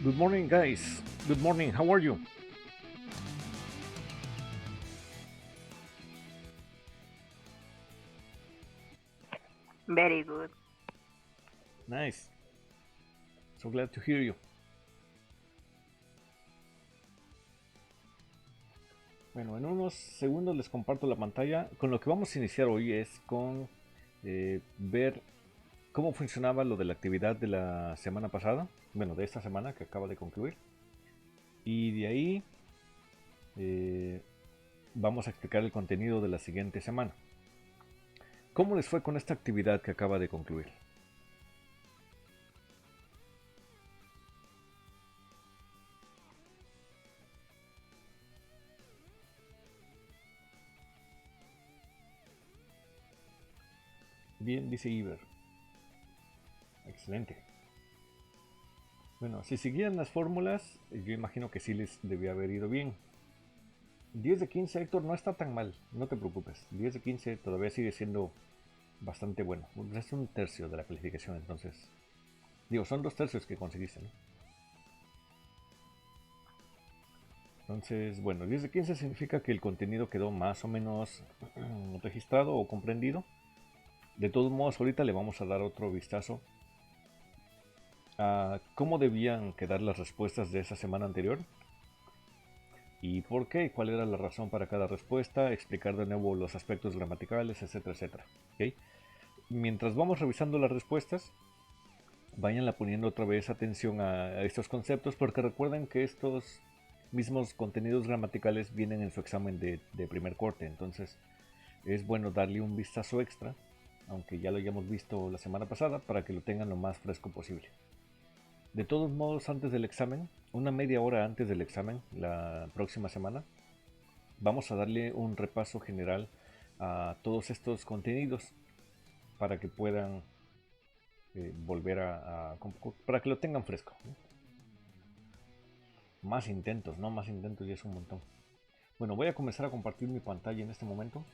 Good morning, guys. Good morning. How are you? Very good. Nice. So glad to hear you. Bueno, en unos segundos les comparto la pantalla. Con lo que vamos a iniciar hoy es con ver cómo funcionaba lo de la actividad de la semana pasada. Bueno, de esta semana que acaba de concluir. Y de ahí eh, vamos a explicar el contenido de la siguiente semana. ¿Cómo les fue con esta actividad que acaba de concluir? Bien, dice Iber. Excelente. Bueno, si seguían las fórmulas, yo imagino que sí les debió haber ido bien. 10 de 15, Héctor, no está tan mal, no te preocupes. 10 de 15 todavía sigue siendo bastante bueno. Es un tercio de la calificación, entonces. Digo, son dos tercios que conseguiste, ¿no? Entonces, bueno, 10 de 15 significa que el contenido quedó más o menos registrado o comprendido. De todos modos, ahorita le vamos a dar otro vistazo a cómo debían quedar las respuestas de esa semana anterior y por qué, cuál era la razón para cada respuesta, explicar de nuevo los aspectos gramaticales, etcétera, etcétera. ¿Okay? Mientras vamos revisando las respuestas, váyanla poniendo otra vez atención a estos conceptos porque recuerden que estos mismos contenidos gramaticales vienen en su examen de primer corte, entonces es bueno darle un vistazo extra, aunque ya lo hayamos visto la semana pasada, para que lo tengan lo más fresco posible. De todos modos, antes del examen, una media hora antes del examen, la próxima semana, vamos a darle un repaso general a todos estos contenidos para que puedan volver para que lo tengan fresco, ¿no? Más intentos, no más intentos, ya es un montón. Bueno, voy a comenzar a compartir mi pantalla en este momento.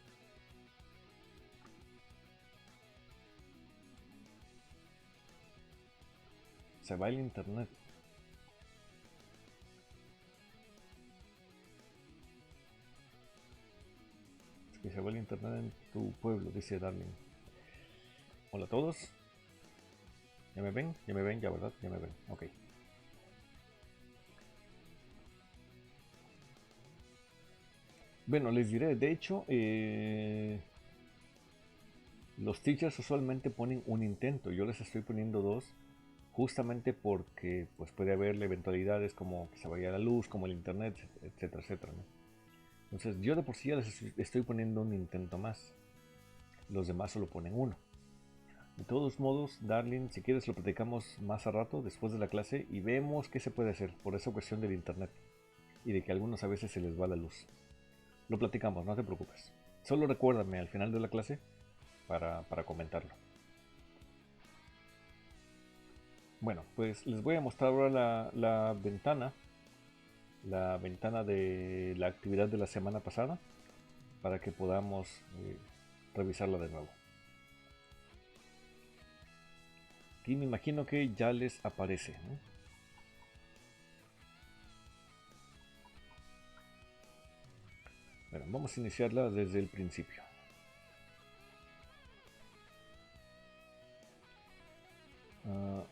Se va el internet. Es que se va el internet en tu pueblo, dice Darling. Hola a todos. ¿Ya me ven? ¿Ya me ven? Ya, ¿verdad? Ya me ven. Ok. Bueno, les diré, de hecho, los teachers usualmente ponen un intento. Yo les estoy poniendo dos, justamente porque pues puede haber eventualidades como que se vaya la luz, como el internet, etcétera, etcétera, ¿no? Entonces yo de por sí ya les estoy poniendo un intento más. Los demás solo ponen uno. De todos modos, Darling, si quieres lo platicamos más a rato, después de la clase, y vemos qué se puede hacer por esa cuestión del internet y de que a algunos a veces se les va la luz. Lo platicamos, no te preocupes. Solo recuérdame al final de la clase para comentarlo. Bueno, pues les voy a mostrar ahora la ventana de la actividad de la semana pasada, para que podamos revisarla de nuevo. Aquí me imagino que ya les aparece, ¿no? Bueno, vamos a iniciarla desde el principio. Uh,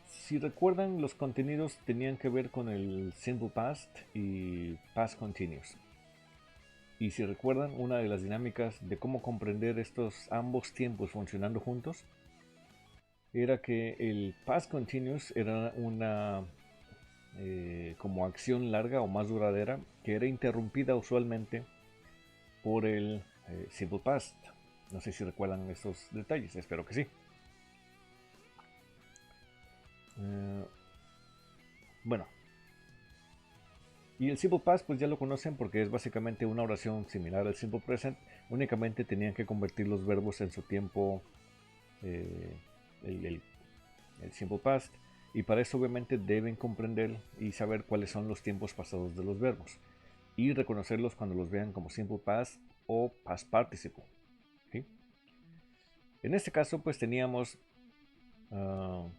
si recuerdan, los contenidos tenían que ver con el Simple Past y Past Continuous. Y si recuerdan, una de las dinámicas de cómo comprender estos ambos tiempos funcionando juntos era que el Past Continuous era una como acción larga o más duradera que era interrumpida usualmente por el Simple Past. No sé si recuerdan estos detalles, espero que sí. Eh, bueno, y el Simple Past pues ya lo conocen porque es básicamente una oración similar al Simple Present, únicamente tenían que convertir los verbos en su tiempo, eh, el, el, el Simple Past, y para eso obviamente deben comprender y saber cuáles son los tiempos pasados de los verbos y reconocerlos cuando los vean como Simple Past o Past Participle. ¿Sí? En este caso pues teníamos uh,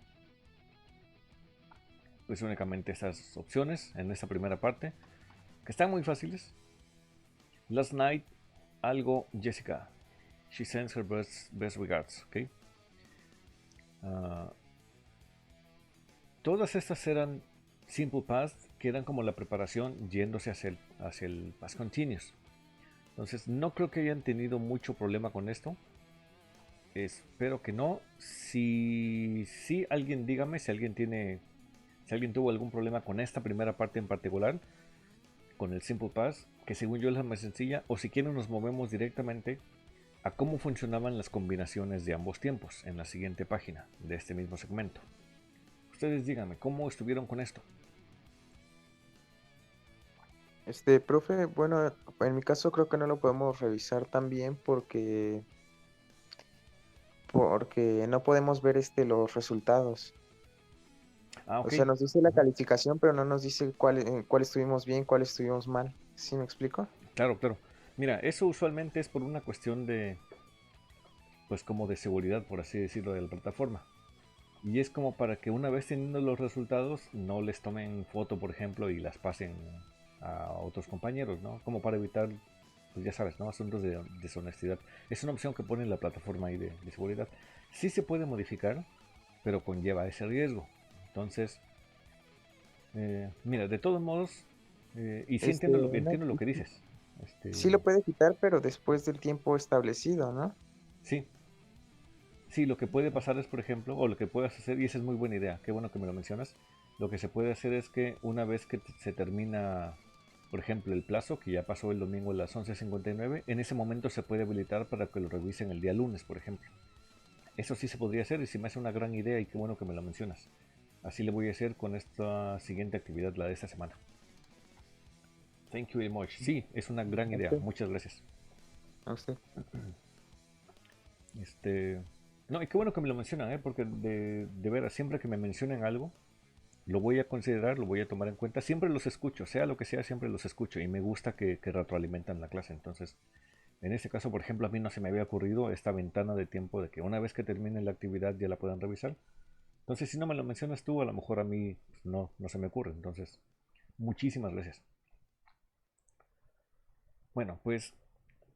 pues únicamente esas opciones en esta primera parte, que están muy fáciles. Last night, algo, Jessica. She sends her best regards, ¿ok? Uh, todas estas eran simple past, que eran como la preparación yéndose hacia el past continuous. Entonces no creo que hayan tenido mucho problema con esto. Espero que no. Si alguien dígame si alguien tuvo algún problema con esta primera parte en particular, con el simple past, que según yo es la más sencilla, o si quieren nos movemos directamente a cómo funcionaban las combinaciones de ambos tiempos en la siguiente página de este mismo segmento. Ustedes díganme, ¿cómo estuvieron con esto? Profe, bueno, en mi caso creo que no lo podemos revisar tan bien porque no podemos ver los resultados. Ah, O ok. sea, nos dice la calificación, pero no nos dice cuál estuvimos bien, cuál estuvimos mal. ¿Sí me explico? Claro, claro. Mira, eso usualmente es por una cuestión de, pues como de seguridad, por así decirlo, de la plataforma. Y es como para que una vez teniendo los resultados no les tomen foto, por ejemplo, y las pasen a otros compañeros, ¿no? Como para evitar, pues ya sabes, ¿no? Asuntos de deshonestidad. Es una opción que pone la plataforma ahí de seguridad. Sí se puede modificar, pero conlleva ese riesgo. Entonces, mira, de todos modos, y sí entiendo lo que dices. Sí lo Este, puede quitar, pero después del tiempo establecido, ¿no? sí, sí, lo que puede pasar es, por ejemplo, o lo que puedes hacer, y esa es muy buena idea, qué bueno que me lo mencionas, lo que se puede hacer es que una vez que se termina, por ejemplo, el plazo, que ya pasó el domingo a las 11:59, en ese momento se puede habilitar para que lo revisen el día lunes, por ejemplo. Eso sí se podría hacer y se me hace una gran idea y qué bueno que me lo mencionas. Así le voy a hacer con esta siguiente actividad, la de esta semana. Thank you very much. Sí, es una gran A idea. usted, Muchas gracias. a usted. Este, no, y qué bueno que me lo mencionan, ¿eh? Porque de veras, siempre que me mencionen algo, lo voy a considerar, lo voy a tomar en cuenta. Siempre los escucho, sea lo que sea, siempre los escucho. Y me gusta que retroalimentan la clase. Entonces, en este caso, por ejemplo, a mí no se me había ocurrido esta ventana de tiempo de que una vez que termine la actividad ya la puedan revisar. Entonces, si no me lo mencionas tú, a lo mejor a mí pues, no se me ocurre. Entonces, muchísimas gracias. Bueno, pues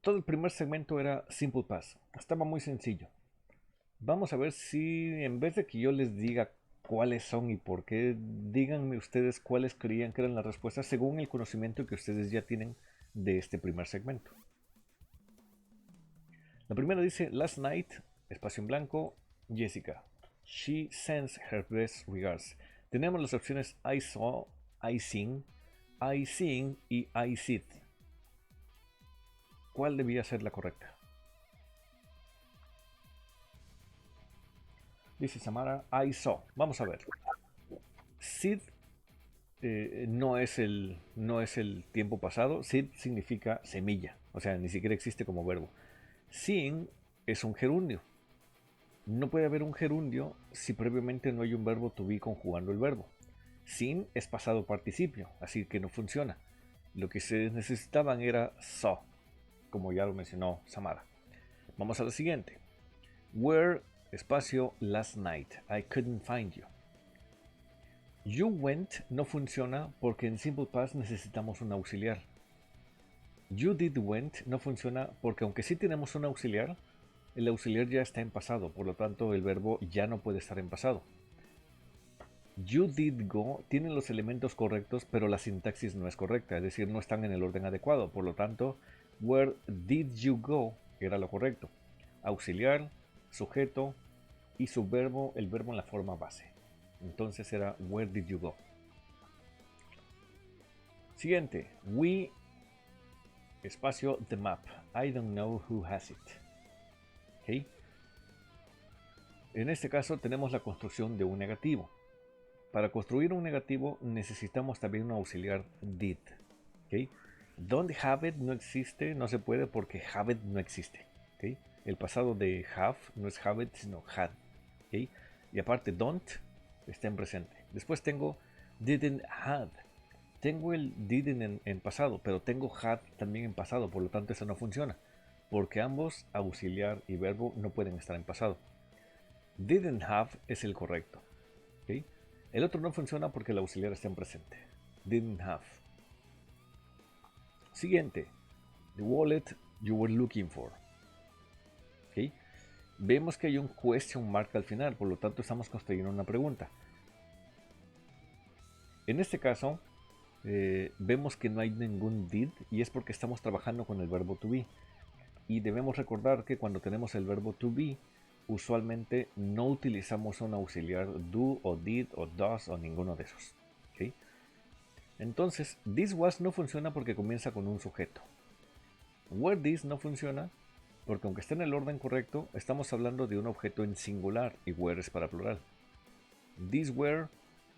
todo el primer segmento era Simple Pass. Estaba muy sencillo. Vamos a ver si en vez de que yo les diga cuáles son y por qué, díganme ustedes cuáles creían que eran las respuestas según el conocimiento que ustedes ya tienen de este primer segmento. La primera dice, Last night, espacio en blanco, Jessica. She sends her best regards. Tenemos las opciones I saw, I seen y I sit. ¿Cuál debía ser la correcta? Dice Samara, I saw. Vamos a ver. Sit no es el tiempo pasado. Seed significa semilla, o sea, ni siquiera existe como verbo. Seeing es un gerundio. No puede haber un gerundio si previamente no hay un verbo to be conjugando el verbo. Seen es pasado participio, así que no funciona. Lo que se necesitaban era saw, como ya lo mencionó Samara. Vamos a la siguiente. Where, espacio, last night. I couldn't find you. You went no funciona porque en Simple Past necesitamos un auxiliar. You did went no funciona porque aunque sí tenemos un auxiliar, el auxiliar ya está en pasado, por lo tanto el verbo ya no puede estar en pasado. You did go tiene los elementos correctos, pero la sintaxis no es correcta, es decir, no están en el orden adecuado, por lo tanto, where did you go era lo correcto. Auxiliar, sujeto y subverbo, el verbo en la forma base. Entonces era where did you go. Siguiente, we espacio the map. I don't know who has it. ¿Okay? En este caso tenemos la construcción de un negativo. Para construir un negativo necesitamos también un auxiliar did. ¿Okay? Don't have it no existe, no se puede porque have it no existe. ¿Okay? El pasado de have no es have it, sino had. ¿Okay? Y aparte don't está en presente. Después tengo didn't had. Tengo el did en pasado, pero tengo had también en pasado, por lo tanto eso no funciona, porque ambos, auxiliar y verbo, no pueden estar en pasado. Didn't have es el correcto. ¿Okay? El otro no funciona porque el auxiliar está en presente. Didn't have. Siguiente. The wallet you were looking for. ¿Okay? Vemos que hay un question mark al final, por lo tanto estamos construyendo una pregunta. En este caso, vemos que no hay ningún did y es porque estamos trabajando con el verbo to be. Y debemos recordar que cuando tenemos el verbo to be, usualmente no utilizamos un auxiliar do o did o does o ninguno de esos. ¿Okay? Entonces, this was no funciona porque comienza con un sujeto. Were this no funciona porque aunque esté en el orden correcto, estamos hablando de un objeto en singular y were es para plural. These were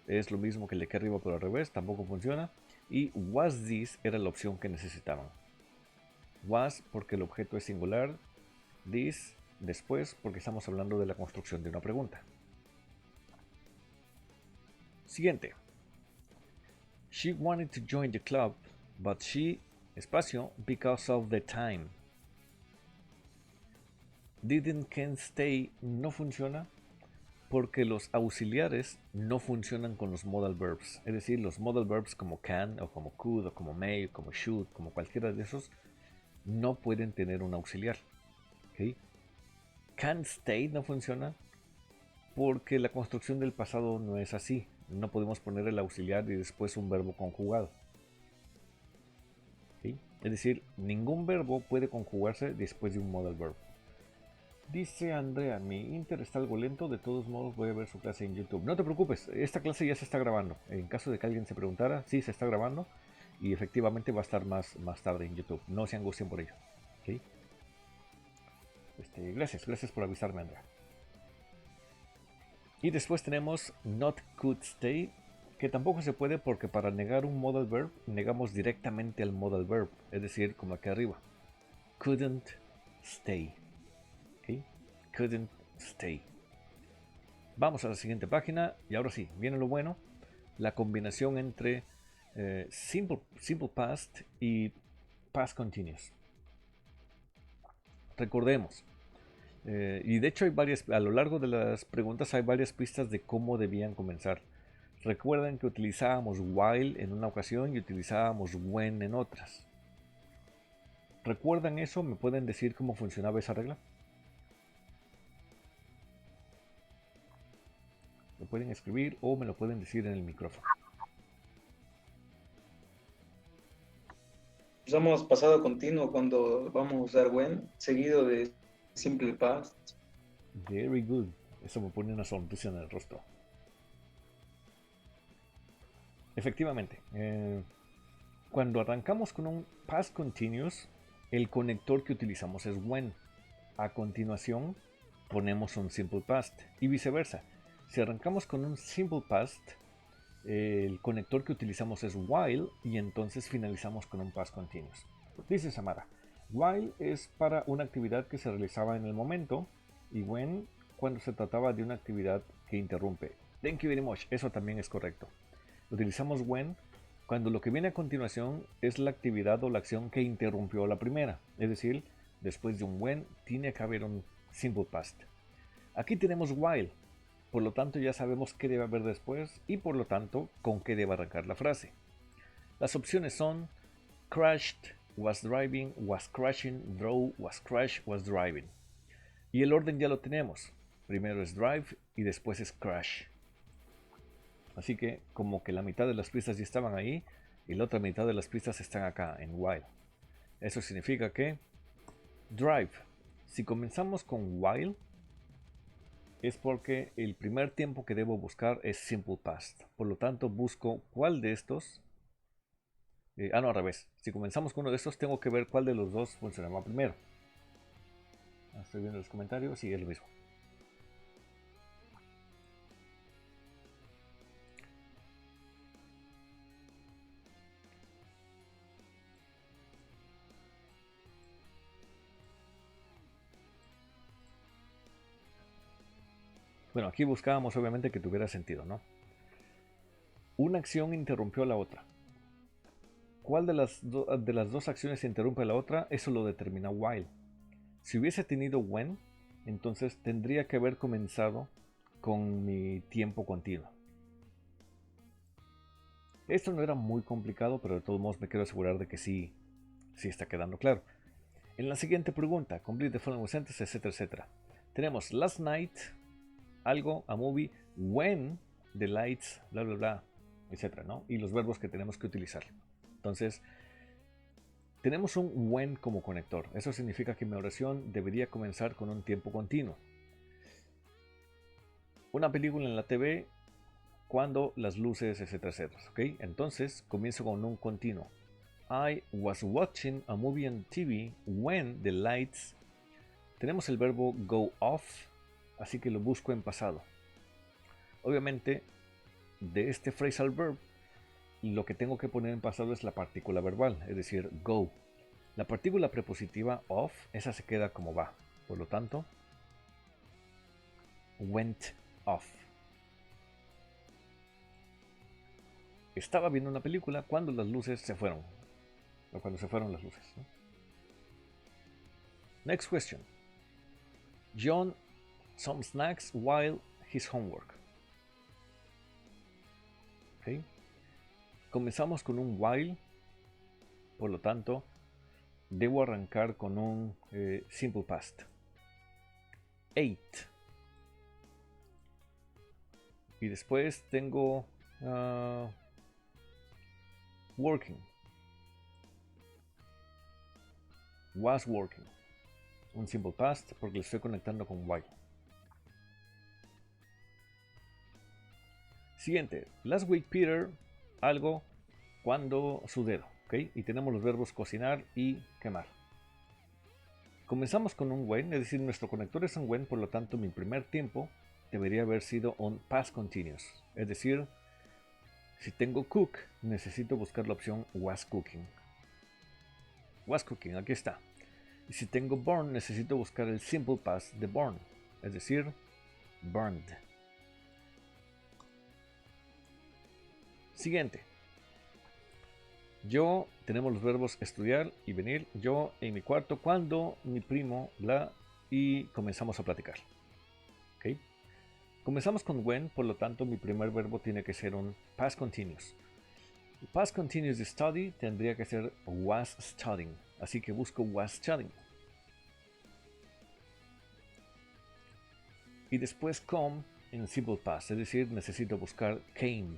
es lo mismo que el de aquí arriba pero al revés, tampoco funciona. Y was this era la opción que necesitaban. Was porque el objeto es singular, this después porque estamos hablando de la construcción de una pregunta. Siguiente. She wanted to join the club, but she, espacio, because of the time. Didn't, can't, stay no funciona porque los auxiliares no funcionan con los modal verbs. Es decir, los modal verbs como can o como could o como may o como should, como cualquiera de esos, no pueden tener un auxiliar. ¿Okay? Can't stay no funciona porque la construcción del pasado no es así. No podemos poner el auxiliar y después un verbo conjugado. ¿Okay? Es decir, ningún verbo puede conjugarse después de un modal verb. Dice Andrea, mi Inter está algo lento, de todos modos voy a ver su clase en YouTube. No te preocupes, esta clase ya se está grabando. En caso de que alguien se preguntara, sí se está grabando y efectivamente va a estar más tarde en YouTube. No se angustien por ello. ¿Okay? Gracias por avisarme, Andrea. Y después tenemos not could stay, que tampoco se puede porque para negar un modal verb, negamos directamente al modal verb, es decir, como aquí arriba. Couldn't stay. ¿Okay? Couldn't stay. Vamos a la siguiente página y ahora sí, viene lo bueno, la combinación entre simple past y past continuous. Recordemos, y de hecho hay varias, a lo largo de las preguntas hay varias pistas de cómo debían comenzar. Recuerden que utilizábamos while en una ocasión y utilizábamos when en otras. ¿Recuerdan eso? ¿Me pueden decir cómo funcionaba esa regla? Lo pueden escribir o me lo pueden decir en el micrófono. Usamos pasado continuo cuando vamos a usar when, seguido de simple past. Very good. Eso me pone una sonrisa en el rostro. Efectivamente, cuando arrancamos con un past continuous, el conector que utilizamos es when. A continuación, ponemos un simple past y viceversa. Si arrancamos con un simple past, el conector que utilizamos es while y entonces finalizamos con un past continuous. Dice Samara, while es para una actividad que se realizaba en el momento y when cuando se trataba de una actividad que interrumpe. Thank you very much, eso también es correcto. Utilizamos when cuando lo que viene a continuación es la actividad o la acción que interrumpió la primera. Es decir, después de un when tiene que haber un simple past. Aquí tenemos while. Por lo tanto, ya sabemos qué debe haber después y por lo tanto, con qué debe arrancar la frase. Las opciones son crashed, was driving, was crashing, drove, was crash, was driving. Y el orden ya lo tenemos. Primero es drive y después es crash. Así que como que la mitad de las pistas ya estaban ahí y la otra mitad de las pistas están acá en while. Eso significa que drive. Si comenzamos con while, es porque el primer tiempo que debo buscar es simple past. Por lo tanto, busco cuál de estos... no, al revés. Si comenzamos con uno de estos, tengo que ver cuál de los dos funcionaba primero. Estoy viendo los comentarios y es lo mismo. Bueno, aquí buscábamos obviamente que tuviera sentido, ¿no? Una acción interrumpió a la otra. ¿Cuál de las dos acciones interrumpe a la otra? Eso lo determina while. Si hubiese tenido when, entonces tendría que haber comenzado con mi tiempo continuo. Esto no era muy complicado, pero de todos modos me quiero asegurar de que sí está quedando claro. En la siguiente pregunta, complete the following sentences, etcétera, etcétera. Tenemos last night, algo, a movie, when the lights, bla, bla, bla, etcétera, ¿no? Y los verbos que tenemos que utilizar. Entonces, tenemos un when como conector. Eso significa que mi oración debería comenzar con un tiempo continuo. Una película en la TV, cuando las luces, etcétera, etcétera. ¿Ok? Entonces, comienzo con un continuo. I was watching a movie on TV when the lights. Tenemos el verbo go off, así que lo busco en pasado. Obviamente, de este phrasal verb, lo que tengo que poner en pasado es la partícula verbal, es decir, go. La partícula prepositiva off, esa se queda como va. Por lo tanto, went off. Estaba viendo una película cuando las luces se fueron. O cuando se fueron las luces, ¿no? Next question. John some snacks while his homework. Okay. Comenzamos con un while, por lo tanto, debo arrancar con un simple past. Ate. Y después tengo working. Was working. Un simple past porque lo estoy conectando con while. Siguiente. Last week Peter, algo, cuando, su dedo. ¿Okay? Y tenemos los verbos cocinar y quemar. Comenzamos con un when, es decir, nuestro conector es un when, por lo tanto mi primer tiempo debería haber sido un past continuous. Es decir, si tengo cook, necesito buscar la opción was cooking. Was cooking, aquí está. Y si tengo burn, necesito buscar el simple past de burn, es decir, burned. Siguiente. Yo, tenemos los verbos estudiar y venir. Yo en mi cuarto cuando mi primo, bla, y comenzamos a platicar. ¿Okay? Comenzamos con when, por lo tanto mi primer verbo tiene que ser un past continuous. El past continuous de study tendría que ser was studying, así que busco was studying. Y después come en simple past, es decir, necesito buscar came.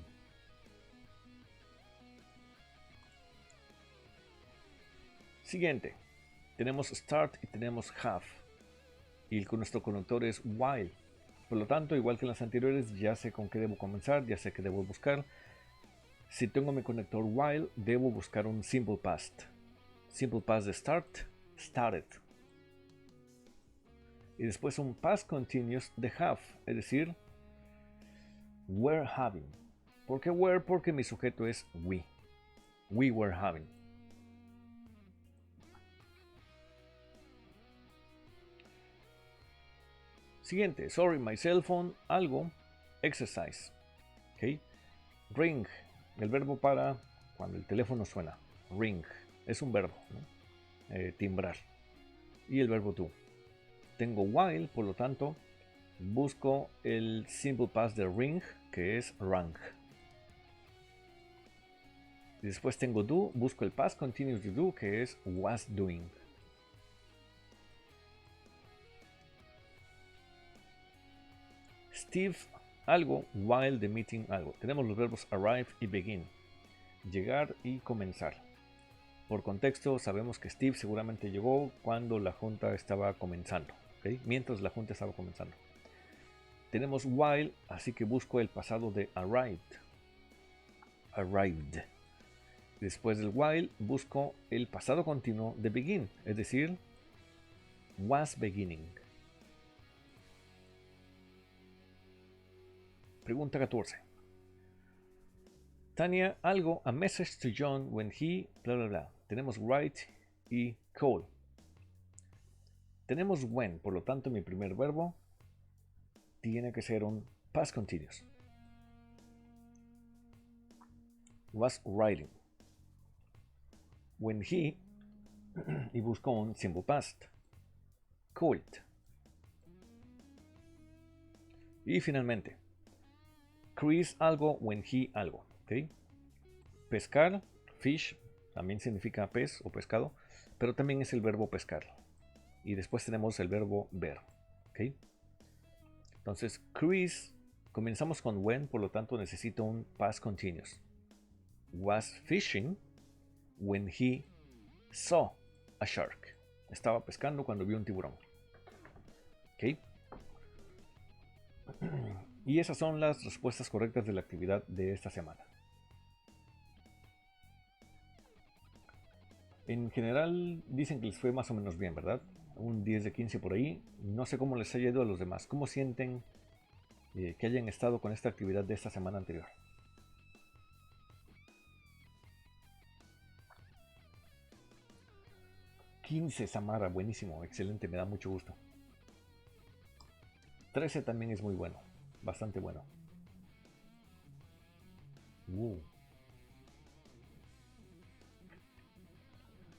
Siguiente, tenemos start y tenemos have. Y nuestro conector es while. Por lo tanto, igual que en las anteriores, ya sé con qué debo comenzar, ya sé qué debo buscar. Si tengo mi conector while, debo buscar un simple past. Simple past de start, started. Y después un past continuous de have, es decir, were having. ¿Por qué were? Porque mi sujeto es we. We were having. Siguiente, sorry, my cell phone, algo, exercise. ¿Okay? Ring, el verbo para cuando el teléfono suena. Ring, es un verbo, ¿no? Timbrar. Y el verbo to. Tengo while, por lo tanto, busco el simple past de ring, que es rang. Y después tengo do, busco el past continuous de do, que es was doing. Steve, algo, while the meeting, algo. Tenemos los verbos arrive y begin. Llegar y comenzar. Por contexto, sabemos que Steve seguramente llegó cuando la junta estaba comenzando. ¿Okay? Mientras la junta estaba comenzando. Tenemos while, así que busco el pasado de arrived. Arrived. Después del while, busco el pasado continuo de begin, es decir, was beginning. Pregunta 14. Tania, algo, a message to John when he, bla bla bla. Tenemos write y call. Tenemos when, por lo tanto mi primer verbo tiene que ser un past continuous. Was writing. When he, y busco un simple past. Called. Y finalmente, Chris algo, when he algo. ¿Okay? pescar, fish, también significa pez o pescado, pero también es el verbo pescar. Y después tenemos el verbo ver. ¿Okay? Entonces, Chris, comenzamos con when, por lo tanto necesito un past continuous. Was fishing when he saw a shark. Estaba pescando cuando vio un tiburón. ¿Okay? Y esas son las respuestas correctas de la actividad de esta semana. En general dicen que les fue más o menos bien, ¿verdad? Un 10 de 15 por ahí. No sé cómo les haya ido a los demás. ¿Cómo sienten que hayan estado con esta actividad de esta semana anterior? $15, Samara, buenísimo, excelente, me da mucho gusto. 13 también es muy bueno, bastante bueno.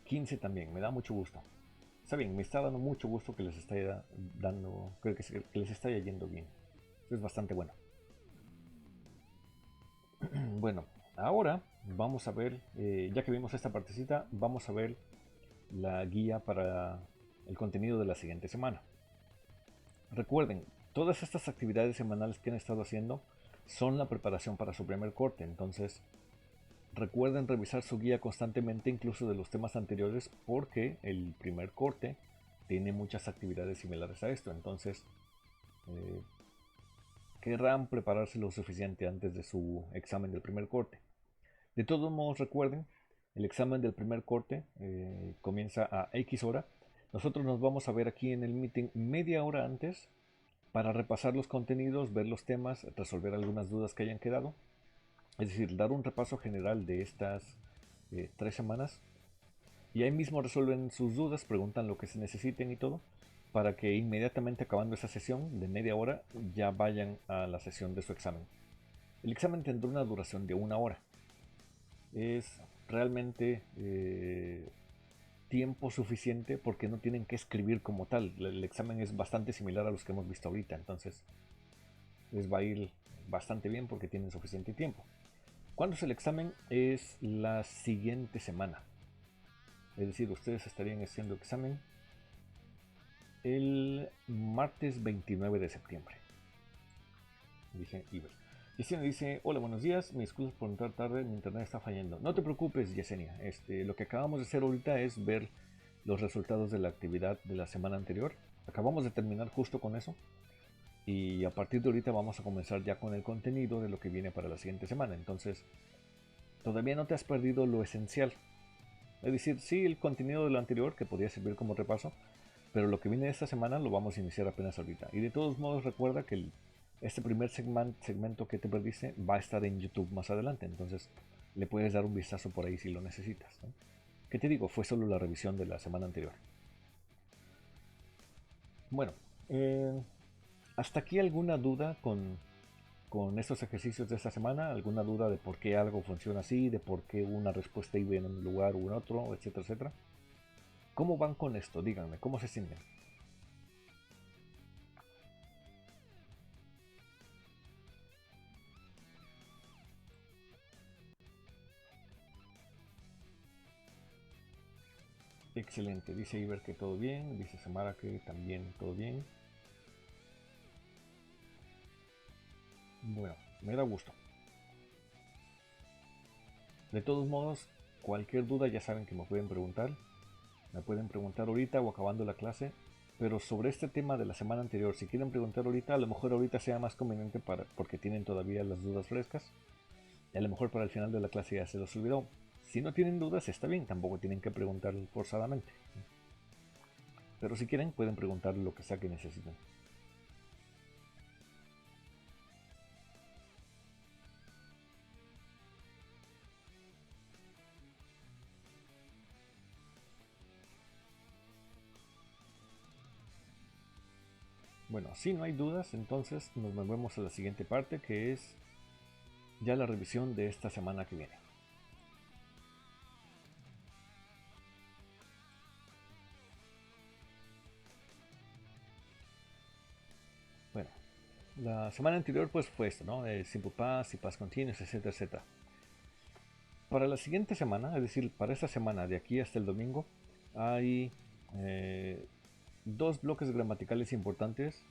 15 también, me da mucho gusto. Está bien, me está dando mucho gusto que les esté dando, creo que les está yendo bien. Eso es bastante bueno. Bueno, ahora vamos a ver, ya que vimos esta partecita, vamos a ver la guía para el contenido de la siguiente semana. Recuerden, todas estas actividades semanales que han estado haciendo son la preparación para su primer corte, entonces recuerden revisar su guía constantemente, incluso de los temas anteriores, porque el primer corte tiene muchas actividades similares a esto, entonces querrán prepararse lo suficiente antes de su examen del primer corte. De todos modos, recuerden, el examen del primer corte comienza a X hora. Nosotros nos vamos a ver aquí en el meeting media hora antes para repasar los contenidos, ver los temas, resolver algunas dudas que hayan quedado. Es decir, dar un repaso general de estas 3 semanas. Y ahí mismo resuelven sus dudas, preguntan lo que se necesiten y todo, para que inmediatamente acabando esa sesión de media hora ya vayan a la sesión de su examen. El examen tendrá una duración de 1 hora. Es realmente tiempo suficiente porque no tienen que escribir como tal. El examen es bastante similar a los que hemos visto ahorita, entonces les va a ir bastante bien porque tienen suficiente tiempo. ¿Cuándo es el examen? Es la siguiente semana. Es decir, ustedes estarían haciendo examen el martes 29 de septiembre. Dije Iber. Yesenia dice, hola, buenos días, me disculpo por entrar tarde, mi internet está fallando. No te preocupes, Yesenia, lo que acabamos de hacer ahorita es ver los resultados de la actividad de la semana anterior. Acabamos de terminar justo con eso. Y a partir de ahorita vamos a comenzar ya con el contenido de lo que viene para la siguiente semana. Entonces, todavía no te has perdido lo esencial. Es decir, sí, el contenido de lo anterior, que podría servir como repaso, pero lo que viene de esta semana lo vamos a iniciar apenas ahorita. Y de todos modos, recuerda que este primer segmento que te perdiste va a estar en YouTube más adelante. Entonces, le puedes dar un vistazo por ahí si lo necesitas, ¿no? ¿Qué te digo? Fue solo la revisión de la semana anterior. Bueno, ¿hasta aquí alguna duda con estos ejercicios de esta semana? ¿Alguna duda de por qué algo funciona así? ¿De por qué una respuesta iba en un lugar u en otro? Etcétera, etcétera. ¿Cómo van con esto? Díganme, ¿cómo se sienten? Excelente, dice Iber que todo bien, dice Samara que también todo bien. Bueno, me da gusto. De todos modos, cualquier duda ya saben que me pueden preguntar. Me pueden preguntar ahorita o acabando la clase. Pero sobre este tema de la semana anterior, si quieren preguntar ahorita, a lo mejor ahorita sea más conveniente porque tienen todavía las dudas frescas. Y a lo mejor para el final de la clase ya se los olvidó. Si no tienen dudas, está bien, tampoco tienen que preguntar forzadamente. Pero si quieren, pueden preguntar lo que sea que necesiten. Bueno, si no hay dudas, entonces nos movemos a la siguiente parte, que es ya la revisión de esta semana que viene. Bueno, la semana anterior pues fue esto, ¿no? Simple Past y Past Continuous, etcétera, etcétera. Para la siguiente semana, es decir, para esta semana de aquí hasta el domingo, hay dos bloques gramaticales importantes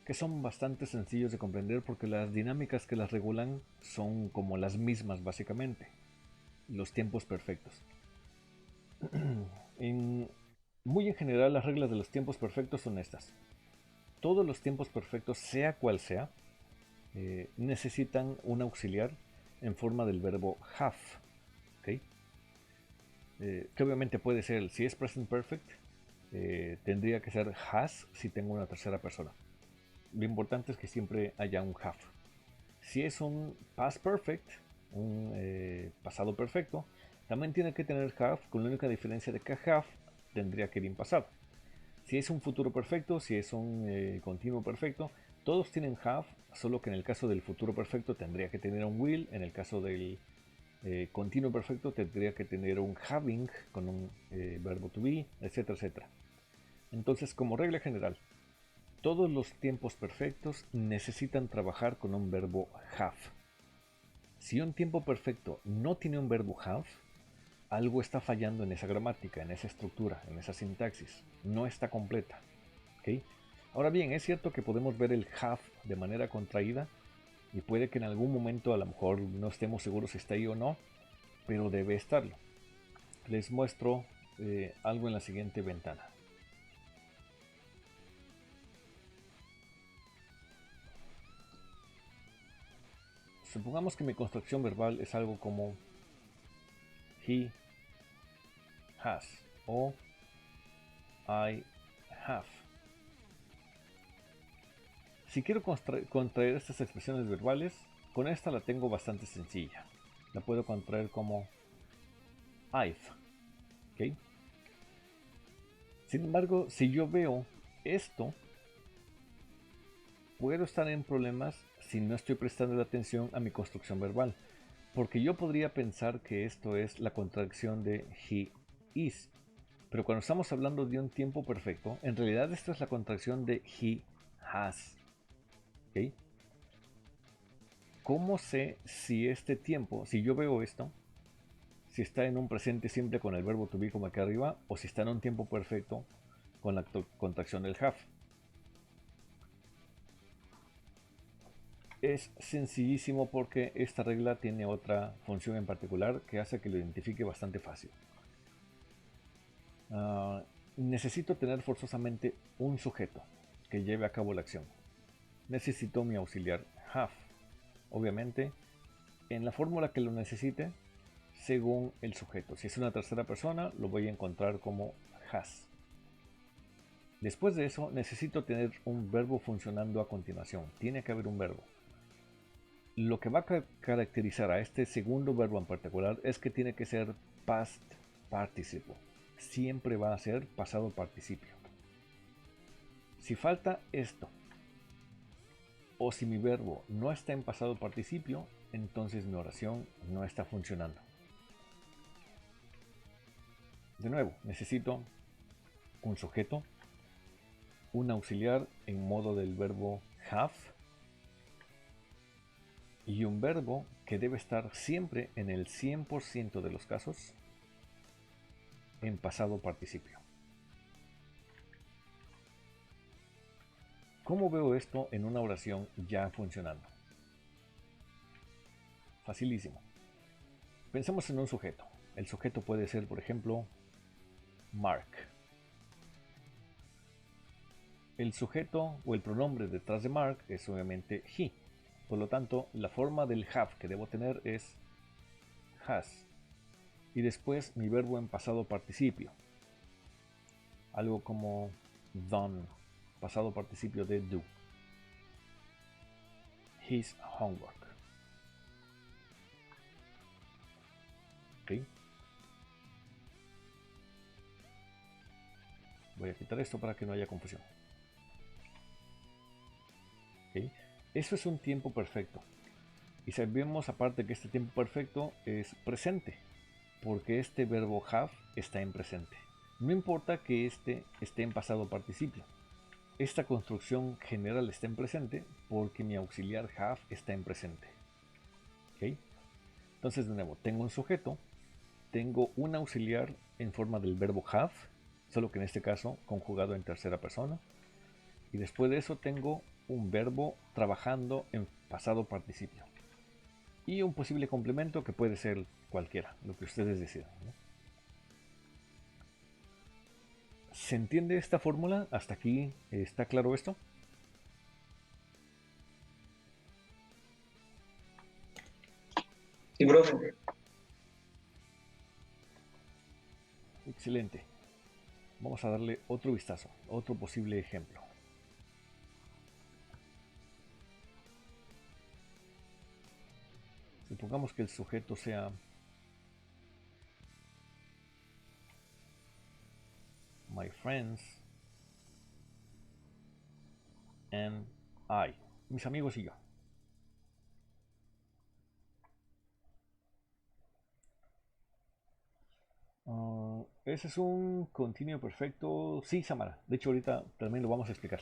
que son bastante sencillos de comprender porque las dinámicas que las regulan son como las mismas básicamente. Los tiempos perfectos. Muy en general, las reglas de los tiempos perfectos son estas. Todos los tiempos perfectos, sea cual sea, necesitan un auxiliar en forma del verbo have. ¿Okay? Que obviamente puede ser, si es present perfect, tendría que ser has si tengo una tercera persona. Lo importante es que siempre haya un have. Si es un past perfect, un pasado perfecto, también tiene que tener have, con la única diferencia de que have tendría que ir en pasado. Si es un futuro perfecto, si es un continuo perfecto, todos tienen have, solo que en el caso del futuro perfecto tendría que tener un will, en el caso del continuo perfecto tendría que tener un having con un verbo to be, etcétera, etcétera. Entonces, como regla general, todos los tiempos perfectos necesitan trabajar con un verbo have. Si un tiempo perfecto no tiene un verbo have, algo está fallando en esa gramática, en esa estructura, en esa sintaxis. No está completa. ¿Okay? Ahora bien, es cierto que podemos ver el have de manera contraída y puede que en algún momento a lo mejor no estemos seguros si está ahí o no, pero debe estarlo. Les muestro algo en la siguiente ventana. Supongamos que mi construcción verbal es algo como he has o I have. Si quiero contraer estas expresiones verbales, con esta la tengo bastante sencilla. La puedo contraer como I've. ¿Okay? Sin embargo, si yo veo esto, puedo estar en problemas si no estoy prestando atención a mi construcción verbal. Porque yo podría pensar que esto es la contracción de he is. Pero cuando estamos hablando de un tiempo perfecto, en realidad esto es la contracción de he has. ¿Okay? ¿Cómo sé si este tiempo, si yo veo esto, si está en un presente simple con el verbo to be como acá arriba, o si está en un tiempo perfecto con la contracción del have? Es sencillísimo porque esta regla tiene otra función en particular que hace que lo identifique bastante fácil. Necesito tener forzosamente un sujeto que lleve a cabo la acción. Necesito mi auxiliar have. Obviamente, en la fórmula que lo necesite, según el sujeto. Si es una tercera persona, lo voy a encontrar como has. Después de eso, necesito tener un verbo funcionando a continuación. Tiene que haber un verbo. Lo que va a caracterizar a este segundo verbo en particular es que tiene que ser past participle. Siempre va a ser pasado participio. Si falta esto, o si mi verbo no está en pasado participio, entonces mi oración no está funcionando. De nuevo, necesito un sujeto, un auxiliar en modo del verbo have y un verbo que debe estar siempre en el 100% de los casos en pasado participio. ¿Cómo veo esto en una oración ya funcionando? Facilísimo. Pensemos en un sujeto. El sujeto puede ser, por ejemplo, Mark. El sujeto o el pronombre detrás de Mark es obviamente he. Por lo tanto, la forma del have que debo tener es has. Y después mi verbo en pasado participio. Algo como done, pasado participio de do. His homework. ¿Okay? Voy a quitar esto para que no haya confusión. ¿Okay? Eso es un tiempo perfecto. Y sabemos aparte que este tiempo perfecto es presente, porque este verbo have está en presente. No importa que este esté en pasado participio. Esta construcción general está en presente porque mi auxiliar have está en presente. ¿Okay? Entonces, de nuevo, tengo un sujeto, tengo un auxiliar en forma del verbo have, solo que en este caso conjugado en tercera persona. Y después de eso tengo un verbo trabajando en pasado participio. Y un posible complemento que puede ser cualquiera, lo que ustedes decidan, ¿no? ¿Se entiende esta fórmula? ¿Hasta aquí está claro esto? Sí, profe. Excelente. Vamos a darle otro vistazo, otro posible ejemplo. Supongamos que el sujeto sea my friends and I, mis amigos y yo. Ese es un continuo perfecto. Sí, Samara. De hecho, ahorita también lo vamos a explicar.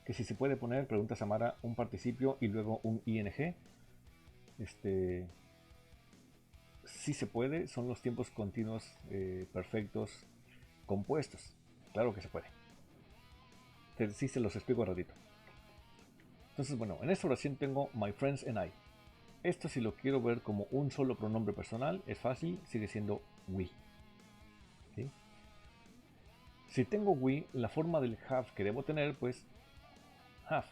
Que si se puede poner, pregunta Samara, un participio y luego un ing. Sí se puede, son los tiempos continuos perfectos compuestos. Claro que se puede. Sí se los explico un ratito. Entonces, bueno, en esta oración tengo my friends and I. Esto, si lo quiero ver como un solo pronombre personal, es fácil, sigue siendo we. ¿Sí? Si tengo we, la forma del have que debo tener, pues have.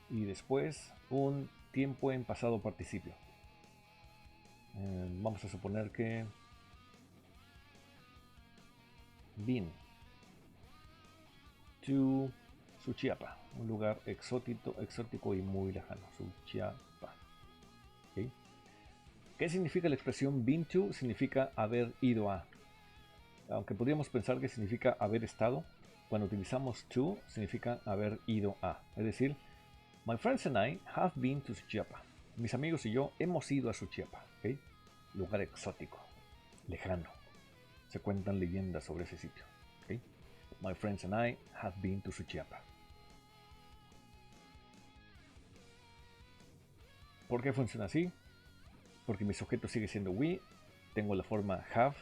Y después un tiempo en pasado participio. Vamos a suponer que been to Suchiapa, un lugar exótico y muy lejano. Suchiapa. ¿Okay? ¿Qué significa la expresión been to? Significa haber ido a. Aunque podríamos pensar que significa haber estado, cuando utilizamos to significa haber ido a. Es decir, my friends and I have been to Suchiapa. Mis amigos y yo hemos ido a Suchiapa. ¿Okay? Lugar exótico, lejano. Se cuentan leyendas sobre ese sitio. ¿Okay? My friends and I have been to Suchiapa. ¿Por qué funciona así? Porque mi sujeto sigue siendo we, tengo la forma have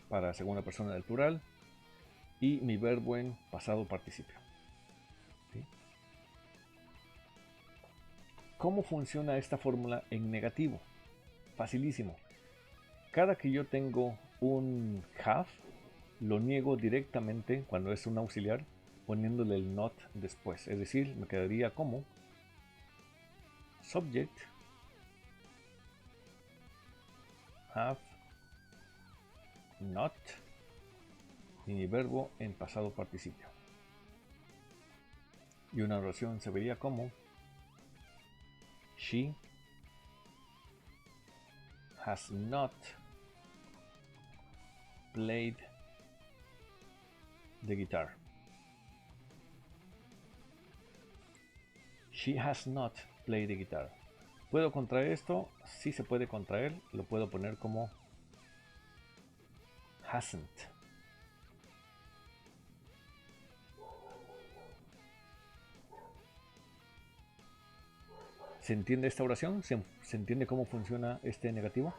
para segunda persona del plural y mi verbo en pasado participio. ¿Sí? ¿Cómo funciona esta fórmula en negativo? Facilísimo. Cada que yo tengo un have, lo niego directamente cuando es un auxiliar poniéndole el not después. Es decir, me quedaría como subject have not y mi verbo en pasado participio. Y una oración se vería como she has not played the guitar. She has not played the guitar. ¿Puedo contraer esto? Sí se puede contraer. Lo puedo poner como hasn't. ¿Se entiende esta oración? ¿Se entiende cómo funciona este negativo?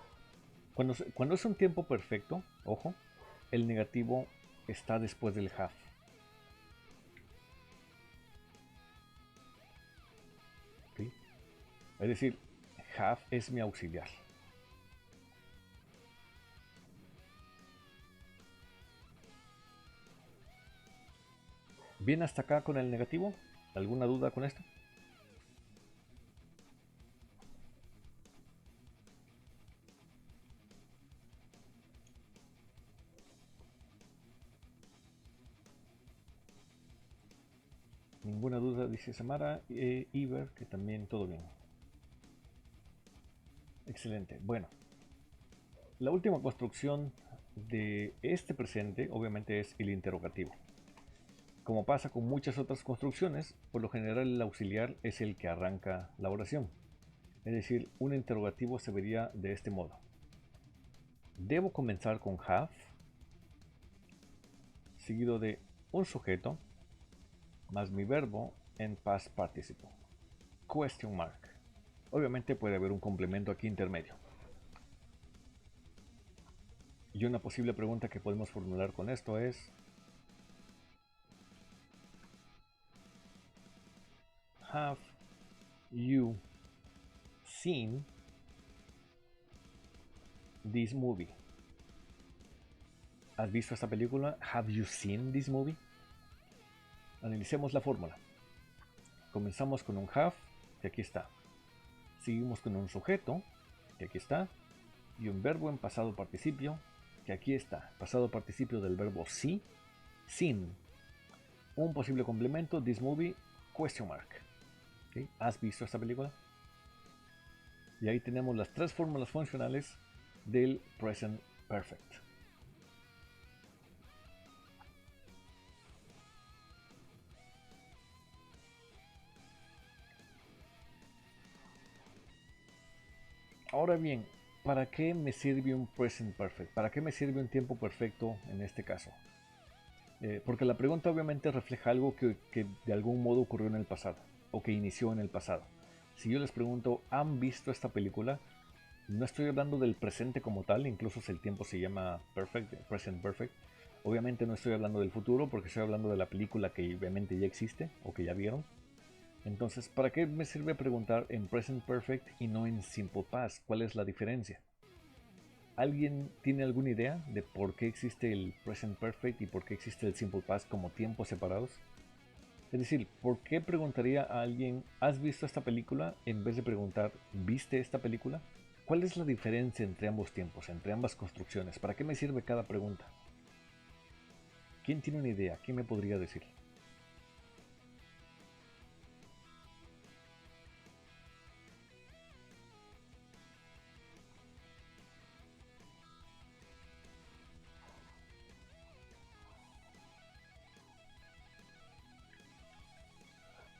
Cuando es un tiempo perfecto, ojo, el negativo está después del have. ¿Sí? Es decir, have es mi auxiliar. ¿Bien hasta acá con el negativo? ¿Alguna duda con esto? Ninguna duda, dice Samara. Iber, que también todo bien. Excelente. Bueno, la última construcción de este presente obviamente es el interrogativo. Como pasa con muchas otras construcciones, por lo general el auxiliar es el que arranca la oración. Es decir, un interrogativo se vería de este modo. Debo comenzar con have, seguido de un sujeto, más mi verbo en past participle. Question mark. Obviamente puede haber un complemento aquí intermedio. Y una posible pregunta que podemos formular con esto es: Have you seen this movie? ¿Has visto esta película? Have you seen this movie? Analicemos la fórmula. Comenzamos con un have, que aquí está. Seguimos con un sujeto, que aquí está. Y un verbo en pasado participio, que aquí está. Pasado participio del verbo see, seen. Un posible complemento, this movie, question mark. ¿Okay? ¿Has visto esta película? Y ahí tenemos las tres fórmulas funcionales del present perfect. Ahora bien, ¿para qué me sirve un present perfect? ¿Para qué me sirve un tiempo perfecto en este caso? Porque la pregunta obviamente refleja algo que de algún modo ocurrió en el pasado o que inició en el pasado. Si yo les pregunto, ¿han visto esta película? No estoy hablando del presente como tal, incluso si el tiempo se llama perfect, present perfect. Obviamente no estoy hablando del futuro porque estoy hablando de la película que obviamente ya existe o que ya vieron. Entonces, ¿para qué me sirve preguntar en present perfect y no en simple past? ¿Cuál es la diferencia? ¿Alguien tiene alguna idea de por qué existe el present perfect y por qué existe el simple past como tiempos separados? Es decir, ¿por qué preguntaría a alguien, ¿has visto esta película? En vez de preguntar, ¿viste esta película? ¿Cuál es la diferencia entre ambos tiempos, entre ambas construcciones? ¿Para qué me sirve cada pregunta? ¿Quién tiene una idea? ¿Quién me podría decir?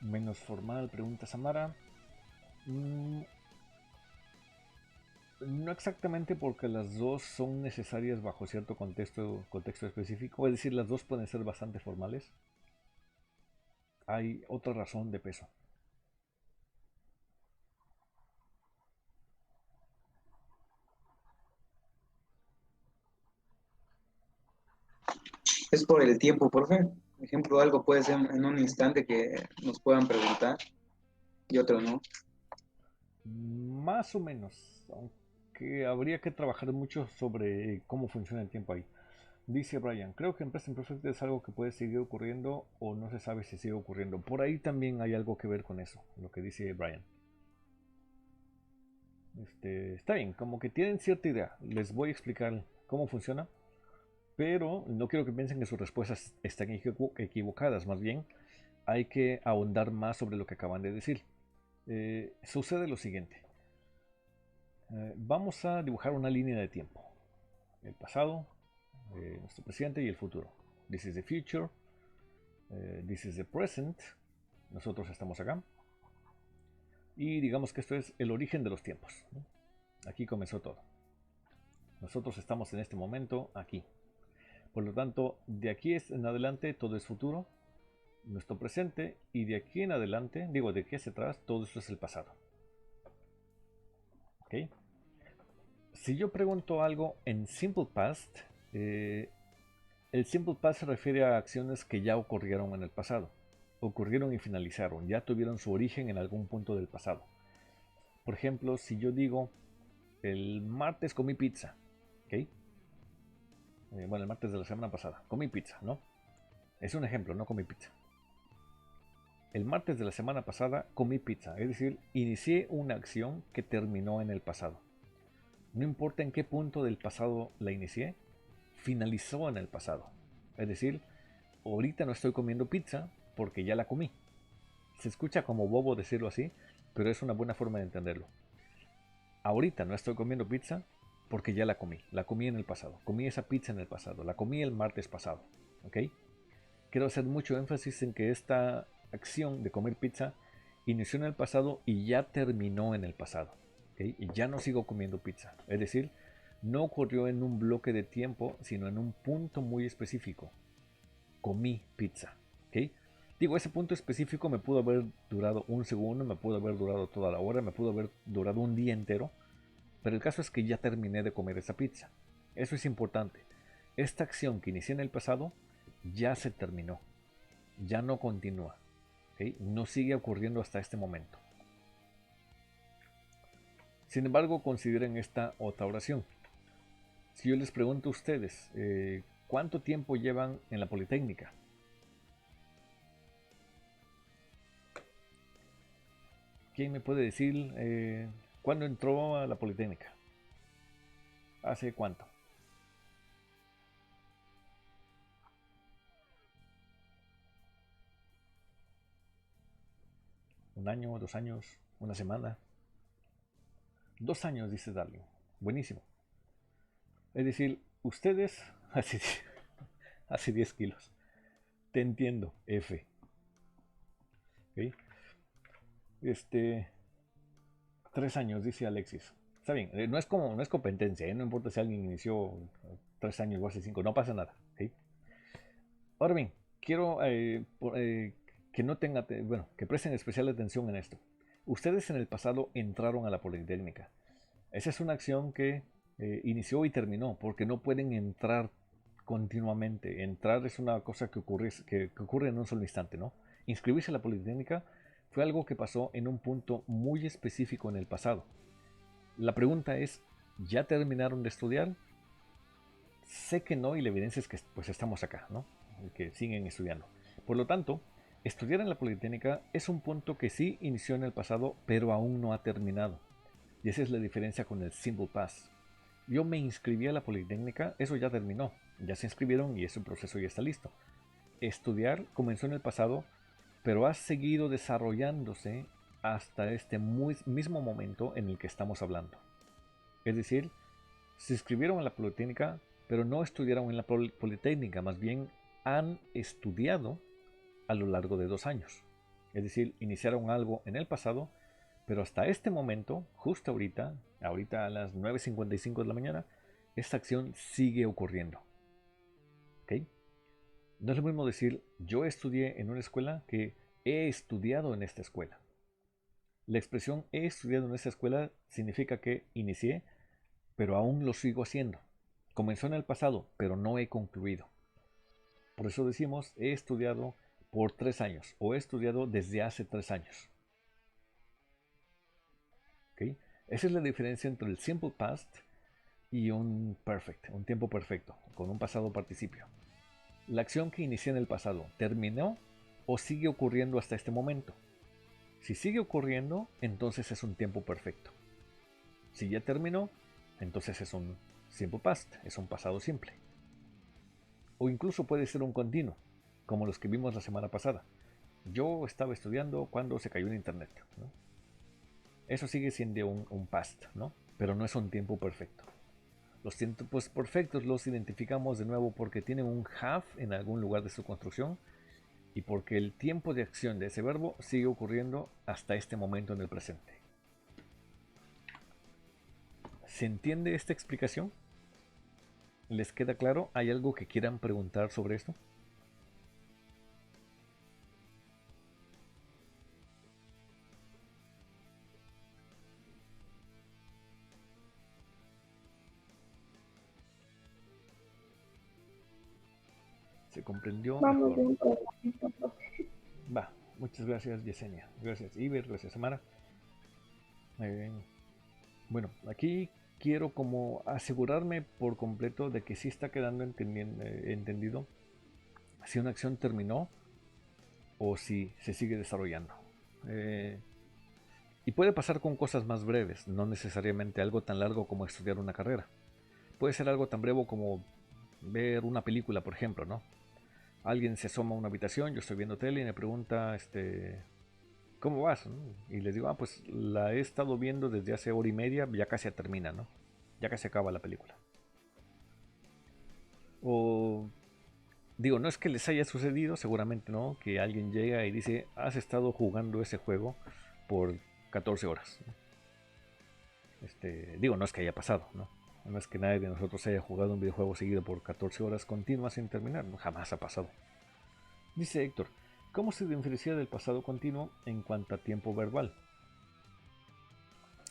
Menos formal, pregunta Samara. No exactamente, porque las dos son necesarias bajo cierto contexto específico, es decir, las dos pueden ser bastante formales. Hay otra razón de peso. Es por el tiempo, profe. Por ejemplo, algo puede ser en un instante que nos puedan preguntar y otro no. Más o menos, aunque habría que trabajar mucho sobre cómo funciona el tiempo ahí. Dice Brian, creo que en Present Perfect es algo que puede seguir ocurriendo o no se sabe si sigue ocurriendo. Por ahí también hay algo que ver con eso, lo que dice Brian. Está bien, como que tienen cierta idea. Les voy a explicar cómo funciona, pero no quiero que piensen que sus respuestas están equivocadas. Más bien, hay que ahondar más sobre lo que acaban de decir. Sucede lo siguiente. Vamos a dibujar una línea de tiempo. El pasado, nuestro presente y el futuro. This is the future. This is the present. Nosotros estamos acá. Y digamos que esto es el origen de los tiempos, ¿no? Aquí comenzó todo. Nosotros estamos en este momento aquí. Por lo tanto, de aquí en adelante todo es futuro, nuestro presente, y de aquí en adelante, digo, de aquí hacia atrás, todo esto es el pasado. ¿Ok? Si yo pregunto algo en Simple Past, el Simple Past se refiere a acciones que ya ocurrieron en el pasado. Ocurrieron y finalizaron, ya tuvieron su origen en algún punto del pasado. Por ejemplo, si yo digo, el martes comí pizza, ¿ok? Bueno, el martes de la semana pasada, comí pizza, ¿no? Es un ejemplo, no comí pizza. El martes de la semana pasada comí pizza, es decir, inicié una acción que terminó en el pasado. No importa en qué punto del pasado la inicié, finalizó en el pasado. Es decir, ahorita no estoy comiendo pizza porque ya la comí. Se escucha como bobo decirlo así, pero es una buena forma de entenderlo. Ahorita no estoy comiendo pizza porque ya la comí. La comí en el pasado. Comí esa pizza en el pasado. La comí el martes pasado. ¿Ok? Quiero hacer mucho énfasis en que esta acción de comer pizza inició en el pasado y ya terminó en el pasado. ¿Okay? Y ya no sigo comiendo pizza. Es decir, no ocurrió en un bloque de tiempo, sino en un punto muy específico. Comí pizza. ¿Okay? Digo, ese punto específico me pudo haber durado un segundo, me pudo haber durado toda la hora, me pudo haber durado un día entero, pero el caso es que ya terminé de comer esa pizza. Eso es importante. Esta acción que inicié en el pasado ya se terminó, ya no continúa, ¿ok? No sigue ocurriendo hasta este momento. Sin embargo, consideren esta otra oración. Si yo les pregunto a ustedes, ¿cuánto tiempo llevan en la Politécnica? ¿Quién me puede decir cuándo entró a la Politécnica? ¿Hace cuánto? ¿Un año, 2 años, una semana? 2 años, dice Darling. Buenísimo. Es decir, ustedes, hace 10 kilos. Te entiendo, F. ¿Ok? 3 años, dice Alexis. Está bien, no es competencia, no importa si alguien inició 3 años o hace 5, no pasa nada. ¿Ok? Ahora bien, quiero que no tenga, bueno, que presten especial atención en esto. Ustedes en el pasado entraron a la Politécnica. Esa es una acción que inició y terminó, porque no pueden entrar continuamente. Entrar es una cosa que ocurre en un solo instante, ¿no? Inscribirse a la Politécnica fue algo que pasó en un punto muy específico en el pasado. La pregunta es, ¿ya terminaron de estudiar? Sé que no, y la evidencia es que pues estamos acá, ¿no? Que siguen estudiando. Por lo tanto, estudiar en la Politécnica es un punto que sí inició en el pasado, pero aún no ha terminado. Y esa es la diferencia con el Simple Pass. Yo me inscribí a la Politécnica, eso ya terminó. Ya se inscribieron y ese proceso ya está listo. Estudiar comenzó en el pasado, pero ha seguido desarrollándose hasta este mismo momento en el que estamos hablando. Es decir, se inscribieron a la Politécnica, pero no estudiaron en la Politécnica, más bien han estudiado a lo largo de 2 años. Es decir, iniciaron algo en el pasado, pero hasta este momento, justo ahorita a las 9:55 de la mañana, esta acción sigue ocurriendo. ¿Ok? No es lo mismo decir yo estudié en una escuela que he estudiado en esta escuela. La expresión he estudiado en esta escuela significa que inicié, pero aún lo sigo haciendo. Comenzó en el pasado, pero no he concluido. Por eso decimos he estudiado por 3 años o he estudiado desde hace 3 años. ¿Okay? Esa es la diferencia entre el simple past y un perfect, un tiempo perfecto, con un pasado participio. La acción que inicié en el pasado, ¿terminó o sigue ocurriendo hasta este momento? Si sigue ocurriendo, entonces es un tiempo perfecto. Si ya terminó, entonces es un simple past, es un pasado simple. O incluso puede ser un continuo, como los que vimos la semana pasada. Yo estaba estudiando cuando se cayó el internet, ¿no? Eso sigue siendo un past, ¿no? Pero no es un tiempo perfecto. Los tiempos perfectos los identificamos de nuevo porque tienen un have en algún lugar de su construcción y porque el tiempo de acción de ese verbo sigue ocurriendo hasta este momento en el presente. ¿Se entiende esta explicación? ¿Les queda claro? ¿Hay algo que quieran preguntar sobre esto? ¿Se comprendió Vamos mejor? bien por el momento, profe. Va, muchas gracias Yesenia, gracias Iber, gracias Samara. Bueno, aquí quiero como asegurarme por completo de que sí está quedando entendido si una acción terminó o si se sigue desarrollando. Y puede pasar con cosas más breves, no necesariamente algo tan largo como estudiar una carrera. Puede ser algo tan breve como ver una película, por ejemplo, ¿no? Alguien se asoma a una habitación, yo estoy viendo tele y me pregunta, ¿cómo vas? ¿No? Y les digo, pues la he estado viendo desde hace hora y media, ya casi termina, ¿no? Ya casi acaba la película. O digo, no es que les haya sucedido, seguramente no, que alguien llega y dice, has estado jugando ese juego por 14 horas. Digo, no es que haya pasado, ¿no? No es que nadie de nosotros haya jugado un videojuego seguido por 14 horas continuas sin terminar, no, jamás ha pasado. Dice Héctor, ¿Cómo se diferencia del pasado continuo en cuanto a tiempo verbal?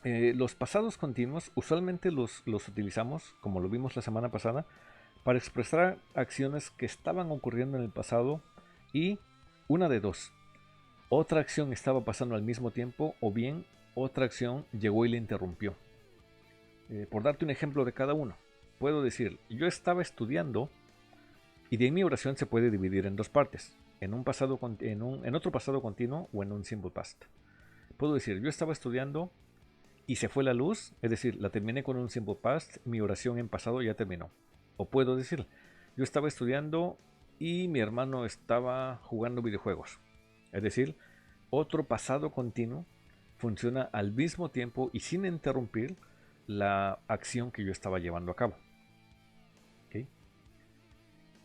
Los pasados continuos usualmente los utilizamos, como lo vimos la semana pasada, para expresar acciones que estaban ocurriendo en el pasado y una de dos. Otra acción estaba pasando al mismo tiempo o bien otra acción llegó y le interrumpió. Por darte un ejemplo de cada uno, puedo decir, yo estaba estudiando y de ahí mi oración se puede dividir en dos partes, en otro pasado continuo o en un simple past. Puedo decir, yo estaba estudiando y se fue la luz, es decir, la terminé con un simple past, mi oración en pasado ya terminó. O puedo decir, yo estaba estudiando y mi hermano estaba jugando videojuegos. Es decir, otro pasado continuo funciona al mismo tiempo y sin interrumpir la acción que yo estaba llevando a cabo. ¿Okay?